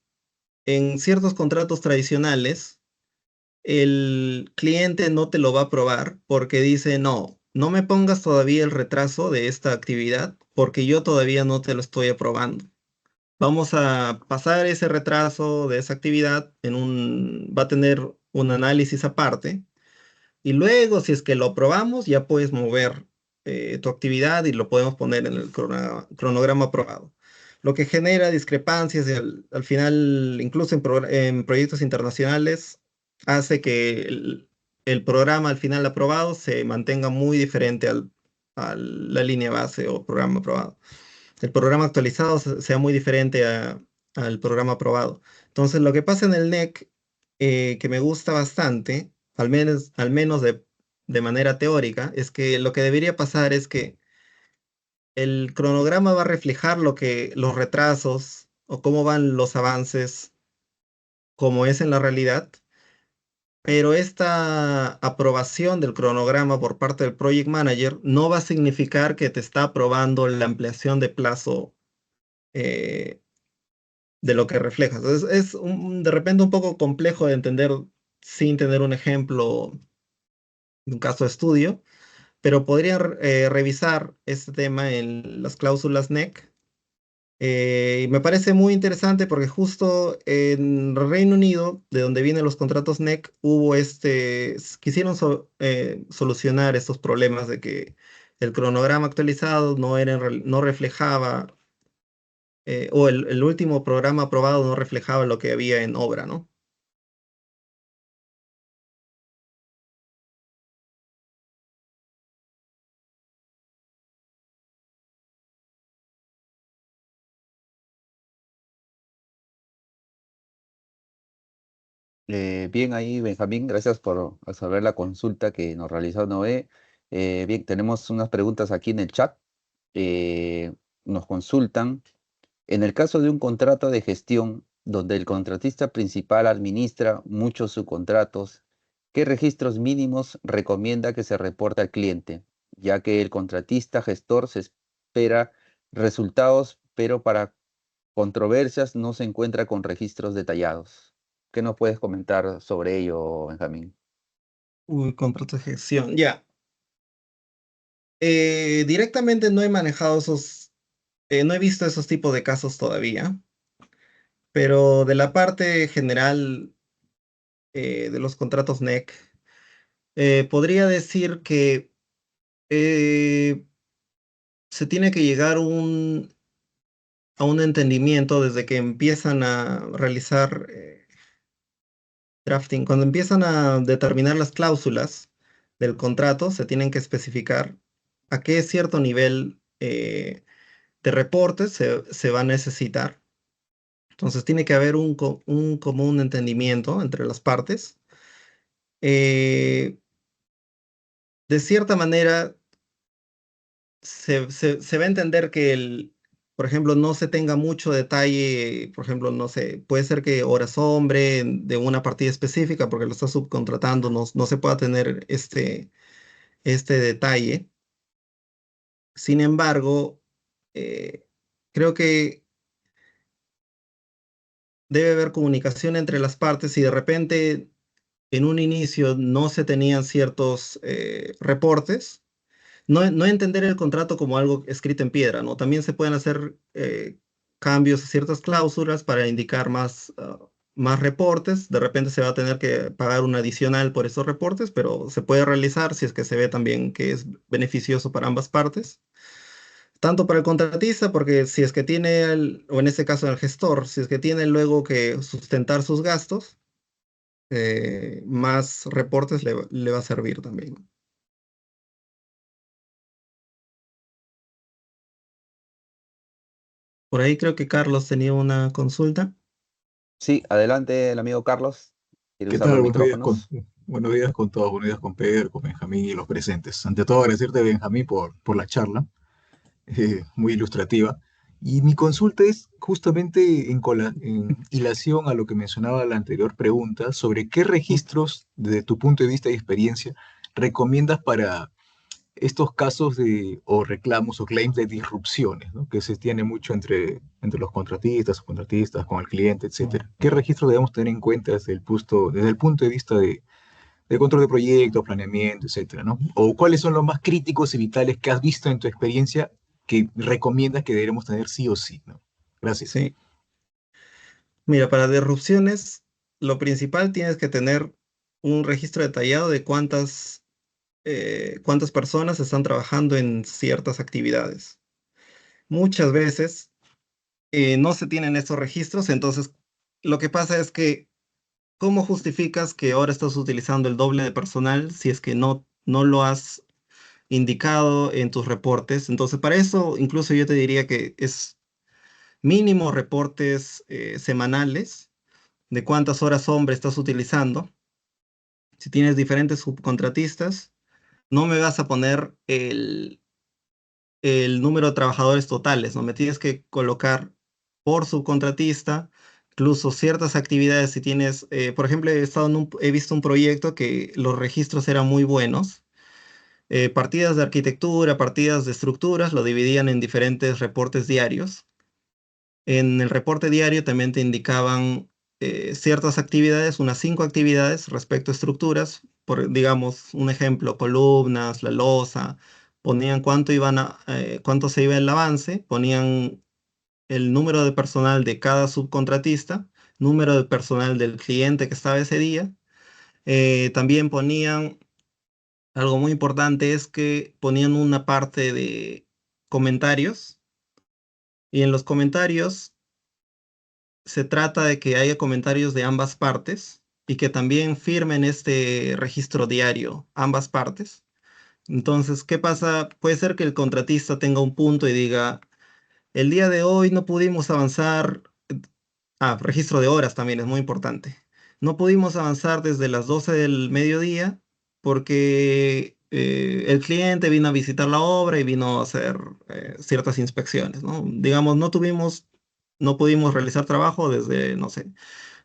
en ciertos contratos tradicionales, el cliente no te lo va a aprobar porque dice, no, no me pongas todavía el retraso de esta actividad porque yo todavía no te lo estoy aprobando. Vamos a pasar ese retraso de esa actividad va a tener un análisis aparte y luego si es que lo aprobamos ya puedes mover tu actividad y lo podemos poner en el cronograma aprobado. Lo que genera discrepancias y al final, incluso en proyectos internacionales, hace que el programa al final aprobado se mantenga muy diferente a la línea base o programa aprobado. El programa actualizado sea muy diferente al programa aprobado. Entonces, lo que pasa en el NEC, que me gusta bastante, al menos de manera teórica, es que lo que debería pasar es que el cronograma va a reflejar los retrasos o cómo van los avances, como es en la realidad, pero esta aprobación del cronograma por parte del Project Manager no va a significar que te está aprobando la ampliación de plazo eh, de lo que reflejas. Es de repente un poco complejo de entender sin tener un ejemplo de un caso de estudio, pero podrían revisar este tema en las cláusulas NEC. Y me parece muy interesante porque justo en Reino Unido, de donde vienen los contratos NEC, quisieron solucionar estos problemas de que el cronograma actualizado no reflejaba, o el último programa aprobado no reflejaba lo que había en obra, ¿no? Bien ahí, Benjamín, gracias por resolver la consulta que nos realizó Noé. Bien, tenemos unas preguntas aquí en el chat. Eh, Nos consultan. En el caso de un contrato de gestión donde el contratista principal administra muchos subcontratos, ¿qué registros mínimos recomienda que se reporte al cliente? Ya que el contratista gestor se espera resultados, pero para controversias no se encuentra con registros detallados. ¿Qué nos puedes comentar sobre ello, Benjamín? Uy, contrato de gestión, ya. Directamente no he manejado no he visto esos tipos de casos todavía, pero de la parte general de los contratos NEC, podría decir que eh, se tiene que llegar a un entendimiento desde que empiezan a realizar drafting. Cuando empiezan a determinar las cláusulas del contrato, se tienen que especificar a qué cierto nivel de reportes se va a necesitar. Entonces tiene que haber un común entendimiento entre las partes. Eh, de cierta manera, se va a entender que por ejemplo, no se tenga mucho detalle, por ejemplo, no sé, puede ser que horas hombre de una partida específica, porque lo está subcontratando, no se pueda tener este detalle. Sin embargo, eh, creo que debe haber comunicación entre las partes y de repente en un inicio no se tenían ciertos reportes. No entender el contrato como algo escrito en piedra, ¿no? También se pueden hacer cambios a ciertas cláusulas para indicar más reportes. De repente se va a tener que pagar un adicional por esos reportes, pero se puede realizar si es que se ve también que es beneficioso para ambas partes. Tanto para el contratista, porque si es que tiene, o en este caso el gestor, si es que tiene luego que sustentar sus gastos, más reportes le va a servir también. Por ahí creo que Carlos tenía una consulta. Sí, adelante el amigo Carlos. ¿Quiere ¿Qué usar los tal? micrófonos? Buenos días con todos, buenos días con Pedro, con Benjamín y los presentes. Ante todo, agradecerte, Benjamín, por la charla, muy ilustrativa. Y mi consulta es justamente en hilación a lo que mencionaba la anterior pregunta, sobre qué registros, desde tu punto de vista y experiencia, recomiendas para estos casos o reclamos o claims de disrupciones, ¿no? Que se tiene mucho entre los contratistas, subcontratistas, con el cliente, etcétera. ¿Qué registros debemos tener en cuenta desde el punto de vista de control de proyectos, planeamiento, etcétera, ¿no? O cuáles son los más críticos y vitales que has visto en tu experiencia que recomiendas que deberemos tener sí o sí, ¿no? Gracias. Sí. Mira, para disrupciones, lo principal tienes que tener un registro detallado de cuántas personas están trabajando en ciertas actividades. Muchas veces no se tienen estos registros, entonces lo que pasa es que, ¿cómo justificas que ahora estás utilizando el doble de personal si es que no lo has indicado en tus reportes? Entonces, para eso, incluso yo te diría que es mínimo reportes semanales de cuántas horas hombre estás utilizando. Si tienes diferentes subcontratistas, no me vas a poner el número de trabajadores totales, ¿no? Me tienes que colocar por subcontratista, incluso ciertas actividades, si tienes, por ejemplo, he visto un proyecto que los registros eran muy buenos. Partidas de arquitectura, partidas de estructuras, lo dividían en diferentes reportes diarios. En el reporte diario también te indicaban ciertas actividades, unas 5 actividades respecto a estructuras, por, digamos, un ejemplo, columnas, la losa, ponían cuánto se iba el avance, ponían el número de personal de cada subcontratista, número de personal del cliente que estaba ese día. También ponían, algo muy importante es que ponían una parte de comentarios, y en los comentarios se trata de que haya comentarios de ambas partes y que también firmen este registro diario ambas partes. Entonces, ¿qué pasa? Puede ser que el contratista tenga un punto y diga, el día de hoy no pudimos avanzar. Registro de horas también es muy importante. No pudimos avanzar desde las 12 del mediodía porque el cliente vino a visitar la obra y vino a hacer ciertas inspecciones, ¿no? Digamos, no pudimos realizar trabajo desde, no sé,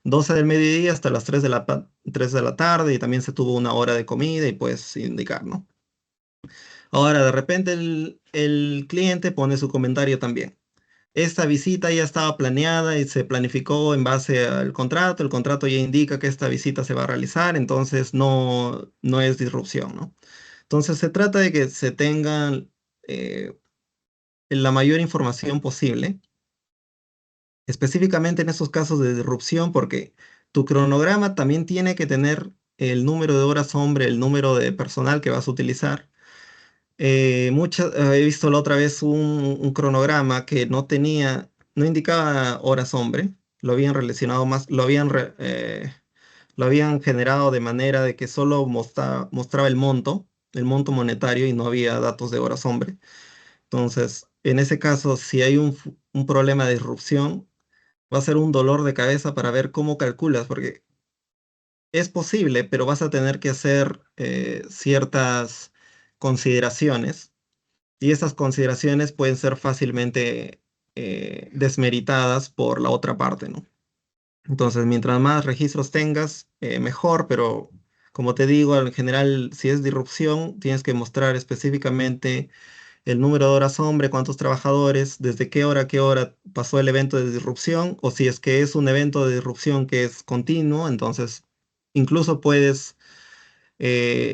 12 del mediodía hasta las 3 de la tarde y también se tuvo una hora de comida y puedes indicar, ¿no? Ahora, de repente el cliente pone su comentario también. Esta visita ya estaba planeada y se planificó en base al contrato. El contrato ya indica que esta visita se va a realizar, entonces no es disrupción, ¿no? Entonces se trata de que se tengan la mayor información posible, específicamente en esos casos de disrupción, porque tu cronograma también tiene que tener el número de horas hombre, el número de personal que vas a utilizar. He visto la otra vez un cronograma que no indicaba horas hombre, lo habían relacionado más, lo habían generado de manera de que solo mostraba el monto monetario y no había datos de horas hombre. Entonces, en ese caso, si hay un problema de disrupción, va a ser un dolor de cabeza para ver cómo calculas, porque es posible, pero vas a tener que hacer ciertas consideraciones y esas consideraciones pueden ser fácilmente desmeritadas por la otra parte, ¿no? Entonces, mientras más registros tengas, mejor, pero como te digo, en general, si es disrupción, tienes que mostrar específicamente el número de horas hombre, cuántos trabajadores, desde qué hora a qué hora pasó el evento de disrupción, o si es que es un evento de disrupción que es continuo, entonces incluso puedes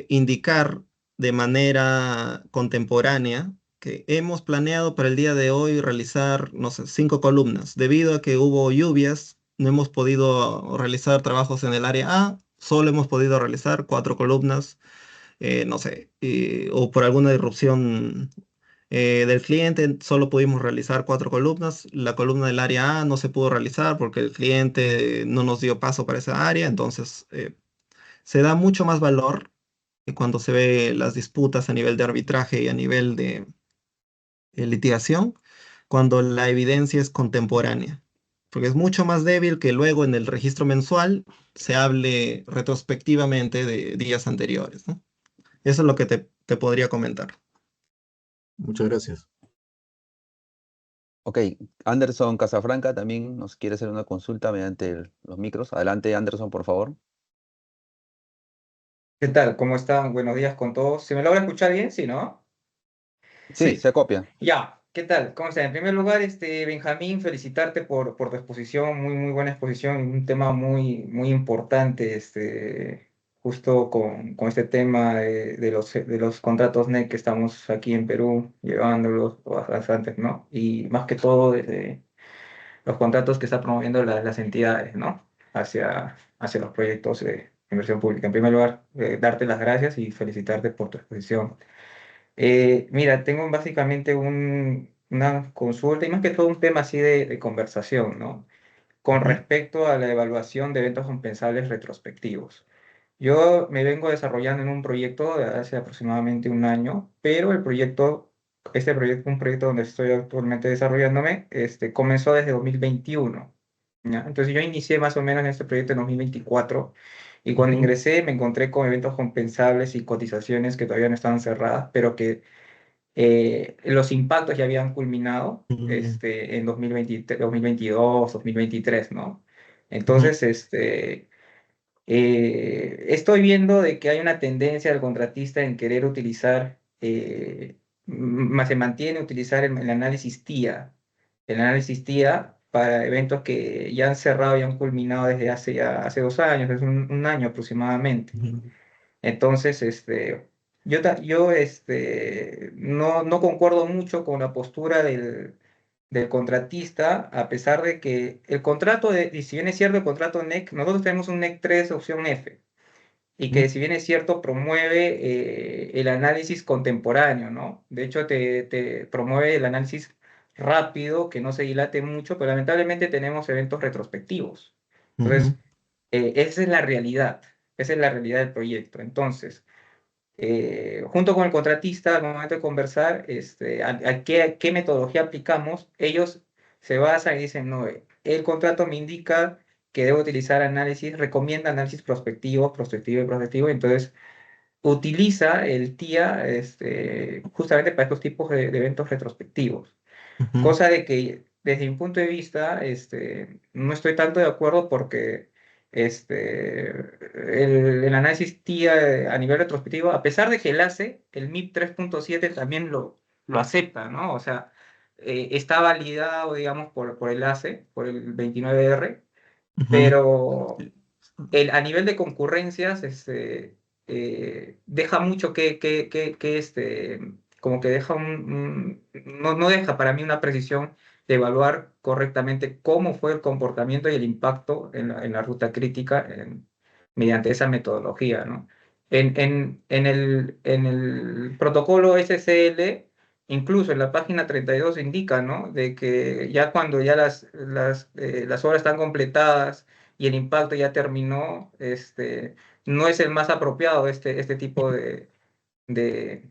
indicar de manera contemporánea que hemos planeado para el día de hoy realizar, no sé, 5 columnas. Debido a que hubo lluvias, no hemos podido realizar trabajos en el área A, solo hemos podido realizar 4 columnas, no sé, o por alguna disrupción del cliente, solo pudimos realizar 4 columnas. La columna del área A no se pudo realizar porque el cliente no nos dio paso para esa área, entonces se da mucho más valor cuando se ve las disputas a nivel de arbitraje y a nivel de litigación, cuando la evidencia es contemporánea, porque es mucho más débil que luego en el registro mensual se hable retrospectivamente de días anteriores, ¿no? Eso es lo que te podría comentar. Muchas gracias. Ok, Anderson Casafranca también nos quiere hacer una consulta mediante los micros. Adelante, Anderson, por favor. ¿Qué tal? ¿Cómo están? Buenos días con todos. ¿Se me logra escuchar bien? Sí, ¿no? Sí, Sí. se copia. Ya. ¿Qué tal? ¿Cómo estás? En primer lugar, Benjamín, felicitarte por tu exposición, muy buena exposición, un tema muy importante, justo con este tema de los contratos NEC que estamos aquí en Perú llevándolos bastante, ¿no? Y más que todo desde los contratos que está promoviendo las entidades, ¿no? Hacia los proyectos de inversión pública. En primer lugar, darte las gracias y felicitarte por tu exposición. Mira, tengo básicamente una consulta y más que todo un tema así de conversación, ¿no? Con Ujú, respecto a la evaluación de eventos compensables retrospectivos. Yo me vengo desarrollando en un proyecto de hace aproximadamente un año, pero este proyecto, un proyecto donde estoy actualmente desarrollándome, comenzó desde 2021. ¿Ya? Entonces yo inicié más o menos en este proyecto en 2024 y cuando ujú, ingresé me encontré con eventos compensables y cotizaciones que todavía no estaban cerradas, pero que los impactos ya habían culminado ujú, en 2020, 2022, 2023, ¿no? ujú, Entonces, estoy viendo de que hay una tendencia del contratista en querer utilizar, se mantiene utilizar el análisis TIA, para eventos que ya han cerrado y han culminado desde hace 2 años, es un año aproximadamente. ujú, Entonces, no concuerdo mucho con la postura del contratista, a pesar de que el contrato, y si bien es cierto el contrato NEC, nosotros tenemos un NEC 3 opción F, y ujú, que si bien es cierto promueve el análisis contemporáneo, ¿no? De hecho, te promueve el análisis rápido, que no se dilate mucho, pero lamentablemente tenemos eventos retrospectivos. ujú, Entonces, esa es la realidad del proyecto. Entonces, junto con el contratista, al momento de conversar, qué metodología aplicamos, ellos se basan y dicen, no, el contrato me indica que debo utilizar análisis, recomienda análisis prospectivo, entonces utiliza el TIA justamente para estos tipos de eventos retrospectivos. Ujú, Cosa de que desde mi punto de vista no estoy tanto de acuerdo porque el análisis TIA a nivel retrospectivo, a pesar de que el MIP 3.7 también lo acepta, ¿no? O sea, está validado, digamos, por el ACE, por el 29R, ujú, pero a nivel de concurrencias, deja mucho como que deja no deja para mí una precisión de evaluar correctamente cómo fue el comportamiento y el impacto en la ruta crítica mediante esa metodología, ¿no? En el protocolo SCL, incluso en la página 32 indica, ¿no? De que ya cuando ya las obras están completadas y el impacto ya terminó, no es el más apropiado este tipo de, de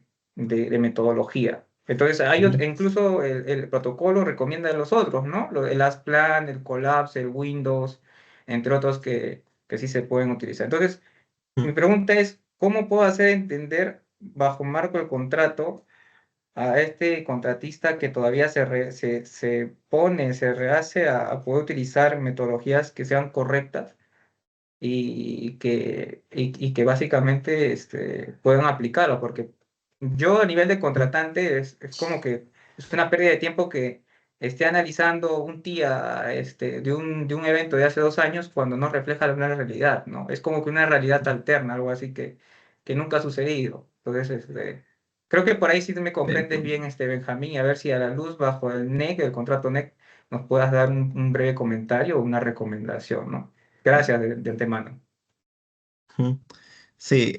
metodología. Entonces, ujú. incluso el protocolo recomienda los otros, ¿no? El ASPLAN, el Collapse, el Windows, entre otros que sí se pueden utilizar. Entonces, mi pregunta es, ¿cómo puedo hacer entender bajo marco del contrato a este contratista que todavía se rehace a poder utilizar metodologías que sean correctas y que básicamente puedan aplicarlo? Porque yo a nivel de contratante es como que es una pérdida de tiempo que esté analizando un día de un evento de hace 2 años cuando no refleja la realidad, ¿no? Es como que una realidad alterna, algo así que nunca ha sucedido. Entonces, creo que por ahí sí me Sí. comprendes bien, Benjamín, a ver si a la luz bajo el NEC, el contrato NEC, nos puedas dar un breve comentario o una recomendación, ¿no? Gracias de antemano. Ujú. Sí,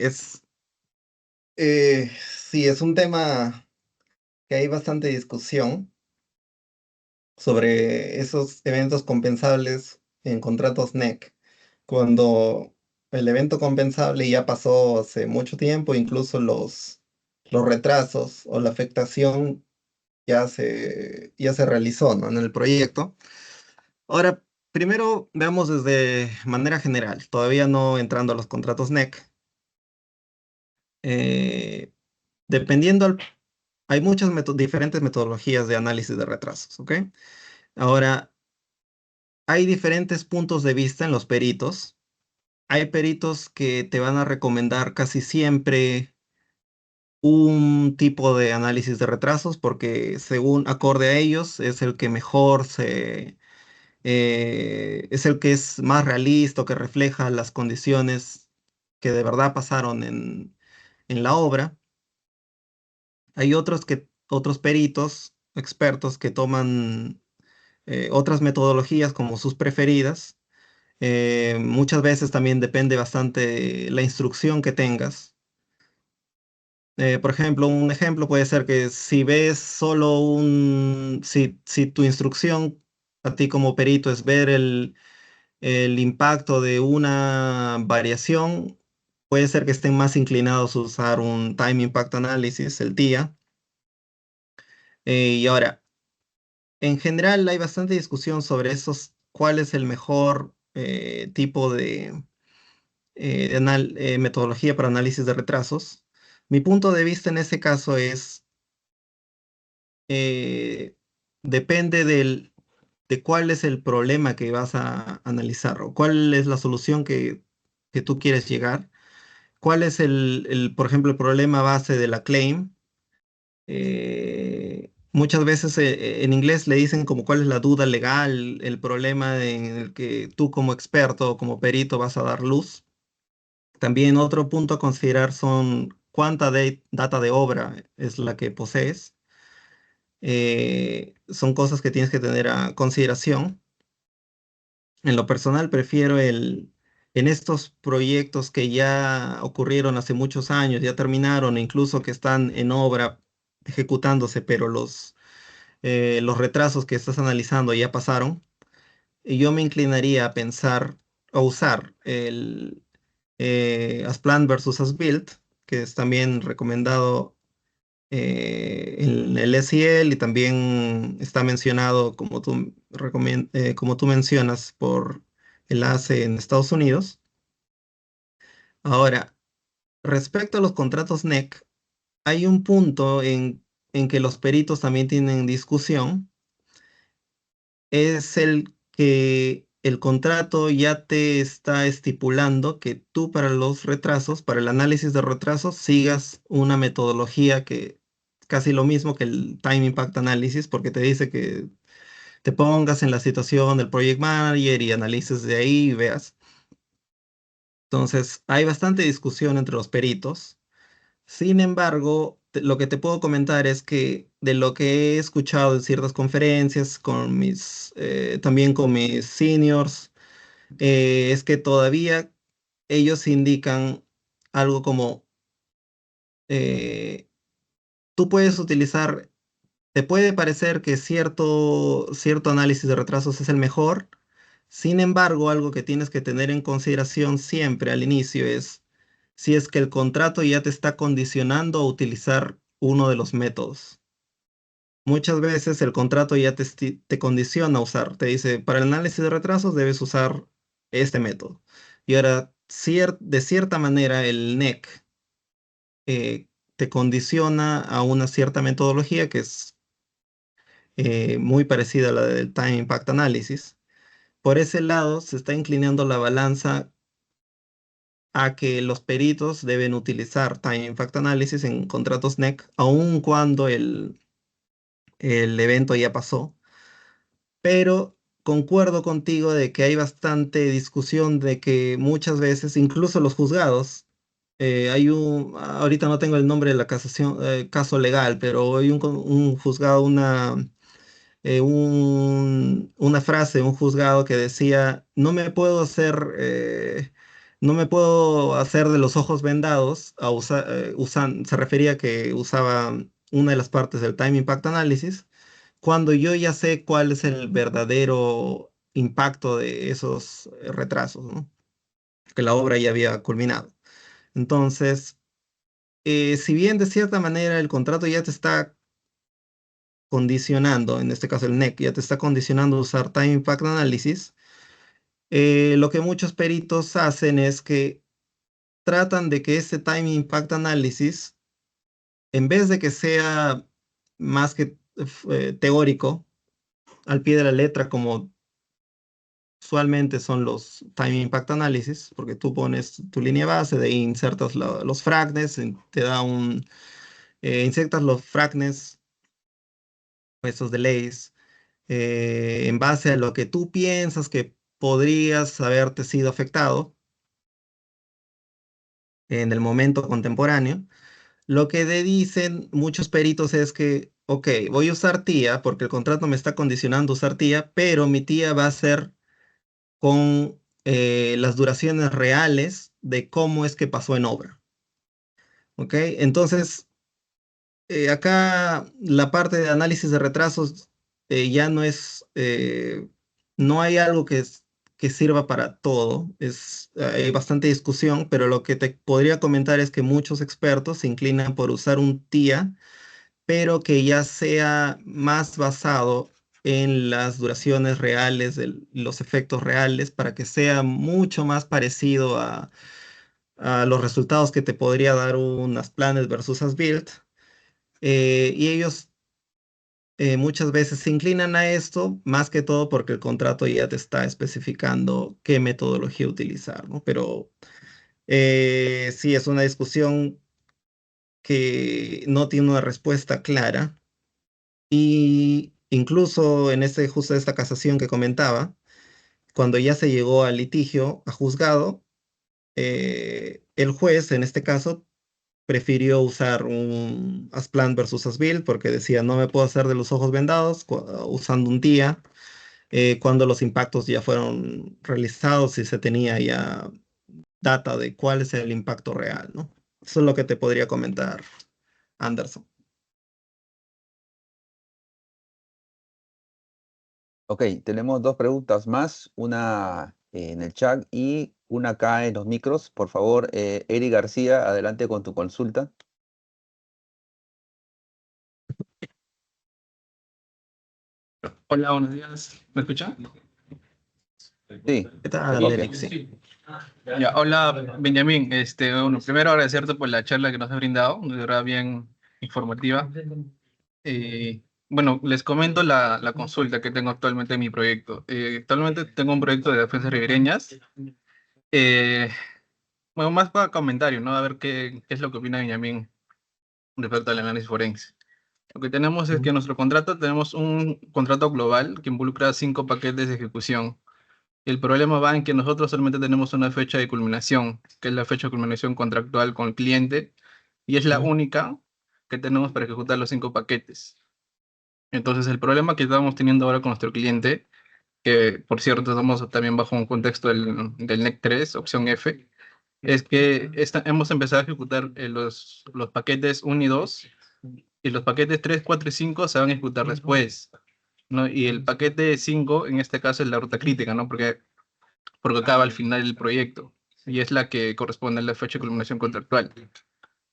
sí, es un tema que hay bastante discusión sobre esos eventos compensables en contratos NEC, cuando el evento compensable ya pasó hace mucho tiempo, incluso los retrasos o la afectación ya se realizó, ¿no?, en el proyecto. Ahora, primero veamos desde manera general, todavía no entrando a los contratos NEC. eh, dependiendo hay muchas diferentes metodologías de análisis de retrasos, ¿ok? Ahora, hay diferentes puntos de vista en los peritos. Hay peritos que te van a recomendar casi siempre un tipo de análisis de retrasos porque según acorde a ellos es el que mejor es el que es más realista, que refleja las condiciones que de verdad pasaron en la obra. Hay otros peritos, expertos que toman otras metodologías como sus preferidas. Muchas veces también depende bastante de la instrucción que tengas. Por ejemplo, un ejemplo puede ser que si ves solo si tu instrucción a ti como perito es ver el impacto de una variación, puede ser que estén más inclinados a usar un Time Impact Analysis, el TIA. Y ahora, en general hay bastante discusión sobre cuál es el mejor tipo de metodología para análisis de retrasos. Mi punto de vista en ese caso eh, depende de cuál es el problema que vas a analizar o cuál es la solución que tú quieres llegar. ¿Cuál es por ejemplo, el problema base de la claim? Muchas veces en inglés le dicen como cuál es la duda legal, el problema en el que tú como experto o como perito vas a dar luz. También otro punto a considerar son cuánta data de obra es la que posees. Son cosas que tienes que tener a consideración. En lo personal prefiero en estos proyectos que ya ocurrieron hace muchos años, ya terminaron, e incluso que están en obra ejecutándose, pero los retrasos que estás analizando ya pasaron, y yo me inclinaría a pensar o usar el As Planned versus As Built, que es también recomendado en el SEL y también está mencionado, como tú mencionas, por el ACE en Estados Unidos. Ahora, respecto a los contratos NEC, hay un punto en que los peritos también tienen discusión, es el que el contrato ya te está estipulando que tú para los retrasos, para el análisis de retrasos, sigas una metodología que casi lo mismo que el Time Impact Analysis, porque te dice que te pongas en la situación del Project Manager y analices de ahí y veas. Entonces, hay bastante discusión entre los peritos. Sin embargo, lo que te puedo comentar es que de lo que he escuchado en ciertas conferencias también con mis seniors, es que todavía ellos indican algo como eh, tú puedes utilizar, te puede parecer que cierto análisis de retrasos es el mejor. Sin embargo, algo que tienes que tener en consideración siempre al inicio es si es que el contrato ya te está condicionando a utilizar uno de los métodos. Muchas veces el contrato ya te condiciona a usar, te dice, para el análisis de retrasos debes usar este método. Y ahora, de cierta manera, el NEC te condiciona a una cierta metodología que es muy parecida a la del Time Impact Analysis. Por ese lado, se está inclinando la balanza a que los peritos deben utilizar Time Impact Analysis en contratos NEC, aun cuando el evento ya pasó. Pero concuerdo contigo de que hay bastante discusión de que muchas veces, incluso los juzgados, ahorita no tengo el nombre de la casación, caso legal, pero hay un juzgado, una frase de un juzgado que decía, no me puedo hacer de los ojos vendados, se refería a que usaba una de las partes del Time Impact Analysis, cuando yo ya sé cuál es el verdadero impacto de esos retrasos, ¿no? Que la obra ya había culminado. Entonces, si bien de cierta manera el contrato ya te está condicionando, en este caso el NEC, ya te está condicionando a usar Time Impact Analysis, lo que muchos peritos hacen es que tratan de que ese Time Impact Analysis, en vez de que sea más que teórico, al pie de la letra, como usualmente son los Time Impact Analysis, porque tú pones tu línea base, de ahí insertas los fragments, insertas los fragments, esos delays, en base a lo que tú piensas que podrías haberte sido afectado en el momento contemporáneo. Lo que dicen muchos peritos es que, ok, voy a usar tía porque el contrato me está condicionando a usar tía, pero mi tía va a ser con las duraciones reales de cómo es que pasó en obra. ¿Ok? Entonces, acá la parte de análisis de retrasos ya no hay algo que sirva para todo. Hay bastante discusión, pero lo que te podría comentar es que muchos expertos se inclinan por usar un TIA, pero que ya sea más basado en las duraciones reales, de los efectos reales, para que sea mucho más parecido a los resultados que te podría dar unas planes versus as built. Y ellos muchas veces se inclinan a esto, más que todo porque el contrato ya te está especificando qué metodología utilizar, ¿no? Pero sí es una discusión que no tiene una respuesta clara. Y incluso en justo esta casación que comentaba, cuando ya se llegó al litigio, a juzgado, el juez, en este caso, prefirió usar un Asplan versus Asbill porque decía, no me puedo hacer de los ojos vendados usando un día, cuando los impactos ya fueron realizados y se tenía ya data de cuál es el impacto real, ¿no? Eso es lo que te podría comentar, Anderson. Ok, tenemos dos preguntas más, una en el chat y una acá en los micros. Por favor, Eri García, adelante con tu consulta. Hola, buenos días. ¿Me escucha? Sí, ¿Qué se tal, copia. Eric? Sí. Ya, hola Benjamín, bueno, primero agradecerte por la charla que nos has brindado, de verdad bien informativa. Bueno, les comento la consulta que tengo actualmente en mi proyecto. Actualmente tengo un proyecto de defensas ribereñas. Eh, bueno, más para comentario, ¿no? A ver qué es lo que opina Benjamín respecto al análisis forense. Lo que tenemos es que en nuestro contrato tenemos un contrato global que involucra 5 paquetes de ejecución. El problema va en que nosotros solamente tenemos una fecha de culminación, que es la fecha de culminación contractual con el cliente, y es la única que tenemos para ejecutar los 5 paquetes. Entonces, el problema que estamos teniendo ahora con nuestro cliente, que por cierto estamos también bajo un contexto del NEC 3, opción F, es que hemos empezado a ejecutar los paquetes 1 y 2, y los paquetes 3, 4 y 5 se van a ejecutar después, ¿no? Y el paquete 5, en este caso, es la ruta crítica, ¿no? Porque acaba al final del proyecto y es la que corresponde a la fecha de culminación contractual.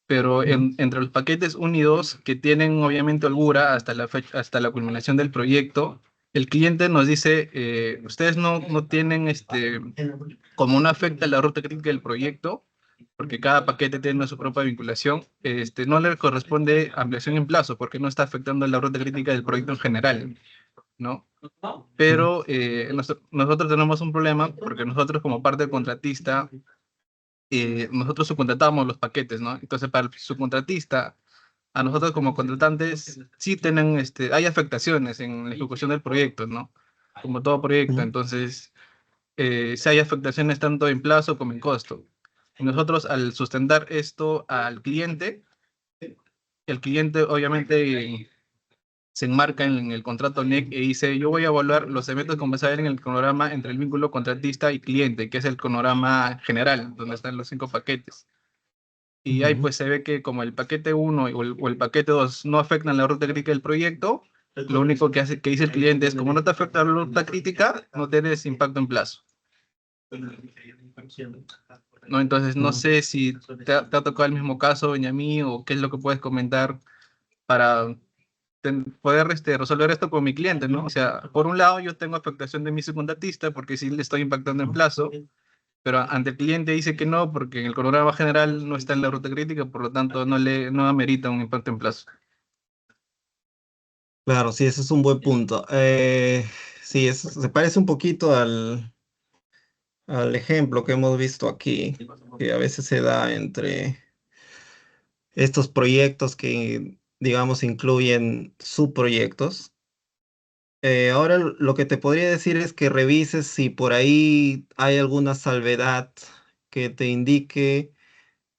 Pero entre los paquetes 1 y 2, que tienen obviamente holgura hasta la fecha, hasta la culminación del proyecto, el cliente nos dice, ustedes no tienen, como no afecta la ruta crítica del proyecto, porque cada paquete tiene su propia vinculación, no le corresponde ampliación en plazo, porque no está afectando la ruta crítica del proyecto en general, ¿no? Pero nosotros tenemos un problema porque nosotros como parte del contratista, nosotros subcontratamos los paquetes, ¿no? Entonces para el subcontratista, a nosotros como contratantes, sí tienen, hay afectaciones en la ejecución del proyecto, ¿no? Como todo proyecto, Ujú. entonces sí hay afectaciones tanto en plazo como en costo. Y nosotros al sustentar esto al cliente, el cliente obviamente se enmarca en el contrato NEC y dice, yo voy a evaluar los eventos compensables en el cronograma entre el vínculo contratista y cliente, que es el cronograma general, donde están los 5 paquetes. Y ahí Ujú. pues se ve que como el paquete 1 o el paquete 2 no afectan la ruta crítica del proyecto, lo único que dice el cliente es, como no te afecta la ruta crítica, no tienes impacto en plazo, ¿no? Entonces no Mm. sé si te ha tocado el mismo caso, Benjamín, o qué es lo que puedes comentar para poder resolver esto con mi cliente, ¿no? O sea, por un lado yo tengo afectación de mi subcontracista porque sí le estoy impactando en plazo, pero ante el cliente dice que no porque en el cronograma general no está en la ruta crítica, por lo tanto no amerita un impacto en plazo. Claro, sí, ese es un buen punto. Sí, se parece un poquito al ejemplo que hemos visto aquí, que a veces se da entre estos proyectos que, digamos, incluyen subproyectos. Ahora lo que te podría decir es que revises si por ahí hay alguna salvedad que te indique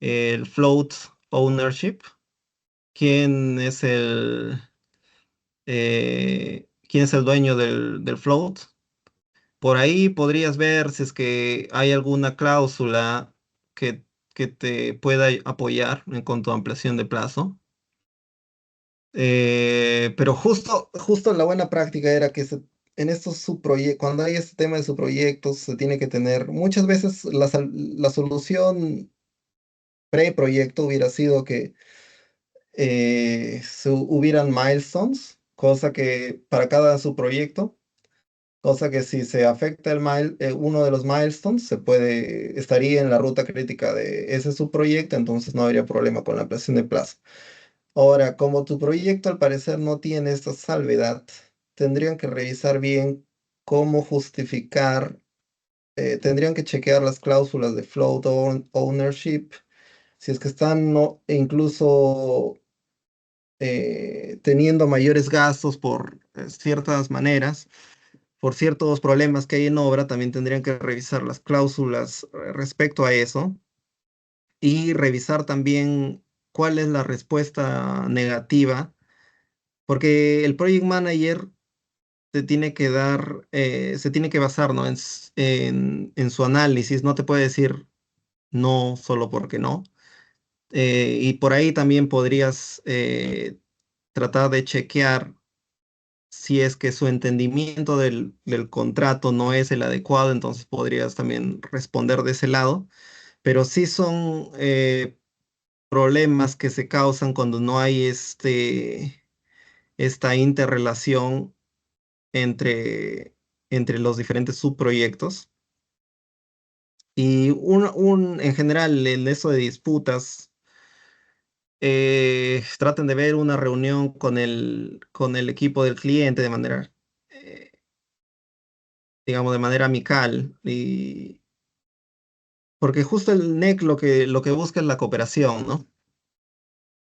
el float ownership, quién es el dueño del float. Por ahí podrías ver si es que hay alguna cláusula que, que te pueda apoyar en cuanto a ampliación de plazo. Pero justo la buena práctica era que en estos subproyectos, cuando hay este tema de subproyectos, se tiene que tener, muchas veces la solución preproyecto hubiera sido que hubieran milestones, cosa que para cada subproyecto, cosa que si se afecta uno de los milestones, estaría en la ruta crítica de ese subproyecto, entonces no habría problema con la ampliación de plazo. Ahora, como tu proyecto al parecer no tiene esta salvedad, tendrían que revisar bien cómo justificar, tendrían que chequear las cláusulas de ownership, si es que están e incluso teniendo mayores gastos por ciertas maneras, por ciertos problemas que hay en obra, también tendrían que revisar las cláusulas respecto a eso y revisar también cuál es la respuesta negativa. Porque el project manager se tiene que basar, ¿no? En su análisis, no te puede decir no solo porque no. Y por ahí también podrías tratar de chequear si es que su entendimiento del contrato no es el adecuado, entonces podrías también responder de ese lado. Pero sí son problemas que se causan cuando no hay esta interrelación entre, entre los diferentes subproyectos. Y en general, en eso de disputas, traten de ver una reunión con el equipo del cliente de manera, eh, digamos, de manera amical. Porque justo el NEC lo que busca es la cooperación, ¿no?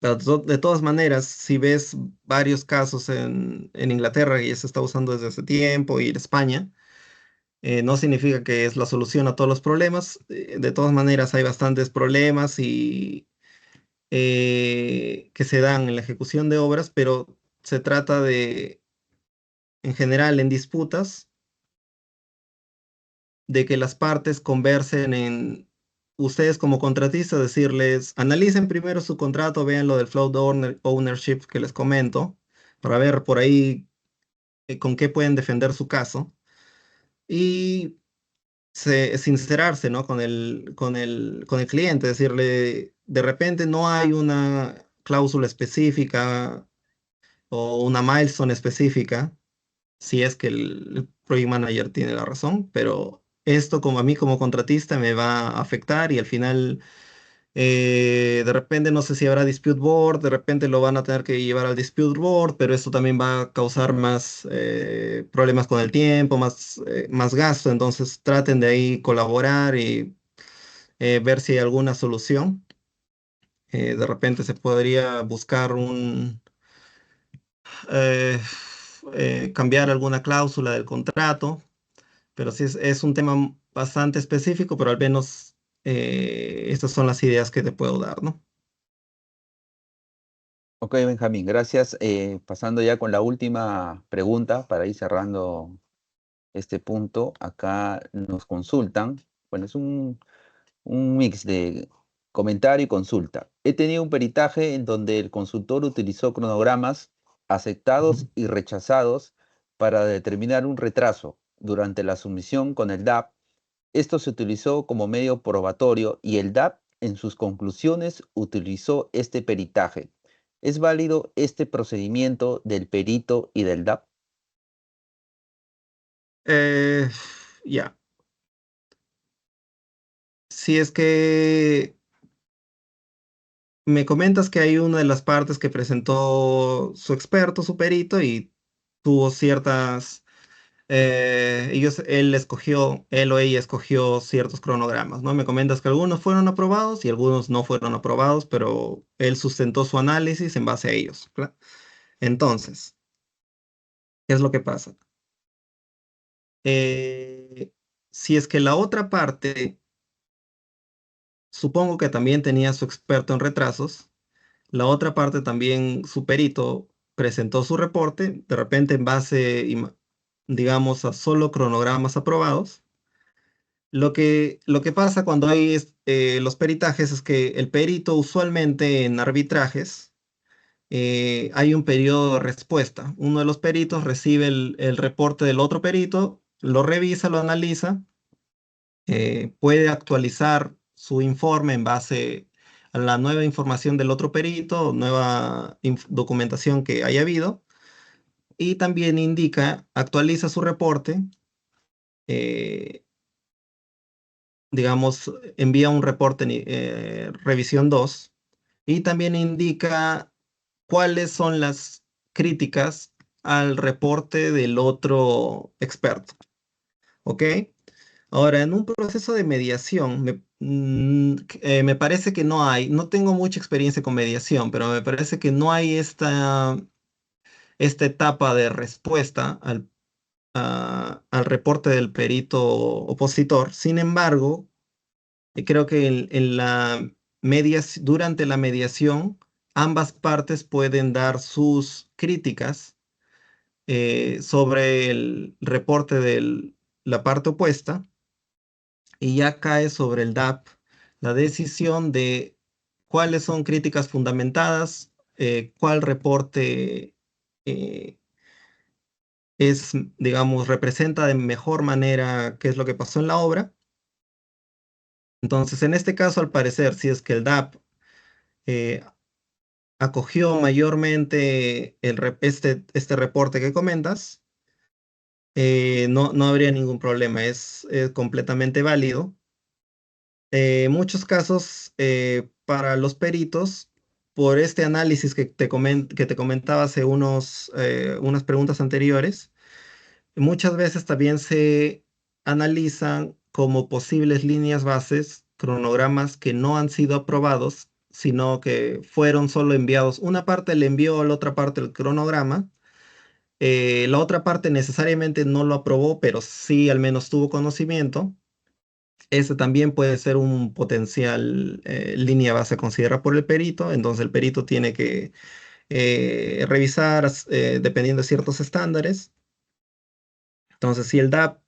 Pero de todas maneras, si ves varios casos en Inglaterra, y ya se está usando desde hace tiempo, y en España, no significa que es la solución a todos los problemas. De todas maneras, hay bastantes problemas que se dan en la ejecución de obras, pero se trata de, en general, en disputas, de que las partes conversen en ustedes como contratistas, decirles, analicen primero su contrato, vean lo del ownership que les comento, para ver por ahí con qué pueden defender su caso. Y sincerarse, ¿no? Con el cliente, decirle, de repente no hay una cláusula específica o una milestone específica, si es que el project manager tiene la razón, pero esto como a mí como contratista me va a afectar y al final de repente no sé si habrá dispute board, de repente lo van a tener que llevar al dispute board, pero esto también va a causar más problemas con el tiempo, más gasto, entonces traten de ahí colaborar y ver si hay alguna solución. De repente se podría buscar eh, cambiar alguna cláusula del contrato, pero sí es un tema bastante específico, pero al menos estas son las ideas que te puedo dar, ¿no? Ok, Benjamín, gracias. Pasando ya con la última pregunta para ir cerrando este punto. Acá nos consultan. Bueno, es un mix de comentario y consulta. He tenido un peritaje en donde el consultor utilizó cronogramas aceptados y rechazados para determinar un retraso durante la sumisión con el DAP. Esto se utilizó como medio probatorio y el DAP en sus conclusiones utilizó este peritaje. ¿Es válido este procedimiento del perito y del DAP? Eh, ya, si es que me comentas que hay una de las partes que presentó su experto, su perito, y tuvo ciertas, él o ella escogió ciertos cronogramas, ¿no? Me comentas que algunos fueron aprobados y algunos no fueron aprobados, pero él sustentó su análisis en base a ellos, ¿verdad? Entonces, ¿qué es lo que pasa? Eh, si es que la otra parte, supongo que también tenía su experto en retrasos, la otra parte también, su perito, presentó su reporte, de repente en base, digamos, a solo cronogramas aprobados. Lo que pasa cuando hay los peritajes es que el perito usualmente en arbitrajes hay un periodo de respuesta. Uno de los peritos recibe el reporte del otro perito, lo revisa, lo analiza, puede actualizar su informe en base a la nueva información del otro perito, nueva documentación que haya habido, y también actualiza su reporte, eh, digamos, envía un reporte revisión 2 y también indica cuáles son las críticas al reporte del otro experto. ¿Ok? Ahora, en un proceso de mediación, me parece que no tengo mucha experiencia con mediación, pero me parece que no hay esta etapa de respuesta al reporte del perito opositor. Sin embargo, creo que durante la mediación, ambas partes pueden dar sus críticas sobre el reporte de la parte opuesta y ya cae sobre el DAP la decisión de cuáles son críticas fundamentadas, cuál reporte eh, digamos, representa de mejor manera qué es lo que pasó en la obra. Entonces, en este caso, al parecer, si es que el DAP eh, acogió mayormente este reporte que comentas, no habría ningún problema, es completamente válido. Muchos casos para los peritos, por este análisis que te comentaba hace unas preguntas anteriores, muchas veces también se analizan como posibles líneas bases, cronogramas que no han sido aprobados, sino que fueron solo enviados. Una parte le envió a la otra parte el cronograma. La otra parte necesariamente no lo aprobó, pero sí al menos tuvo conocimiento. Ese también puede ser un potencial línea base a considerar por el perito. Entonces el perito tiene que revisar dependiendo de ciertos estándares. Entonces, si el DAP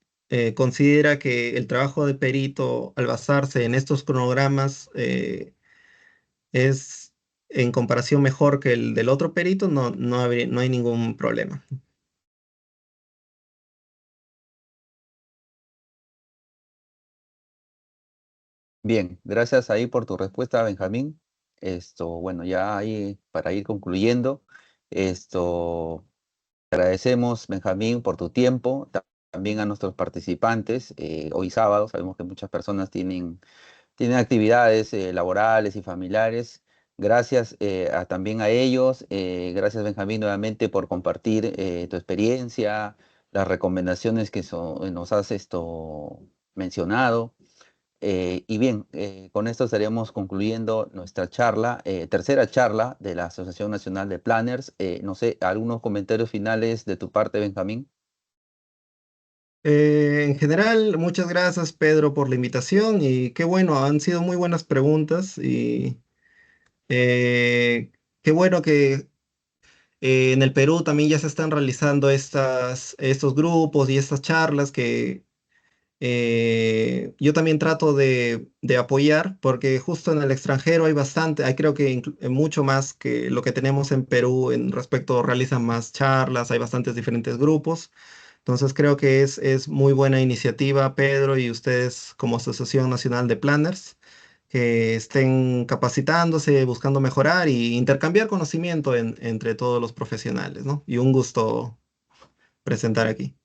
considera que el trabajo de perito, al basarse en estos cronogramas, es en comparación mejor que el del otro perito, no hay ningún problema. Bien, gracias ahí por tu respuesta, Benjamín. Bueno, ya ahí para ir concluyendo, esto, agradecemos, Benjamín, por tu tiempo, también a nuestros participantes. Hoy sábado, sabemos que muchas personas tienen actividades laborales y familiares. Gracias también a ellos. Gracias, Benjamín, nuevamente por compartir tu experiencia, las recomendaciones que nos has mencionado. Y bien, con esto estaríamos concluyendo nuestra charla, tercera charla de la Asociación Nacional de Planners. No sé, algunos comentarios finales de tu parte, Benjamín. En general, muchas gracias, Pedro, por la invitación y qué bueno, han sido muy buenas preguntas y qué bueno que en el Perú también ya se están realizando estos grupos y estas charlas que yo también trato de apoyar porque justo en el extranjero hay bastante, hay creo que mucho más que lo que tenemos en Perú en respecto, realizan más charlas, hay bastantes diferentes grupos. Entonces creo que es muy buena iniciativa, Pedro, y ustedes como Asociación Nacional de Planners, que estén capacitándose, buscando mejorar y intercambiar conocimiento entre todos los profesionales, ¿no? Y un gusto presentar aquí.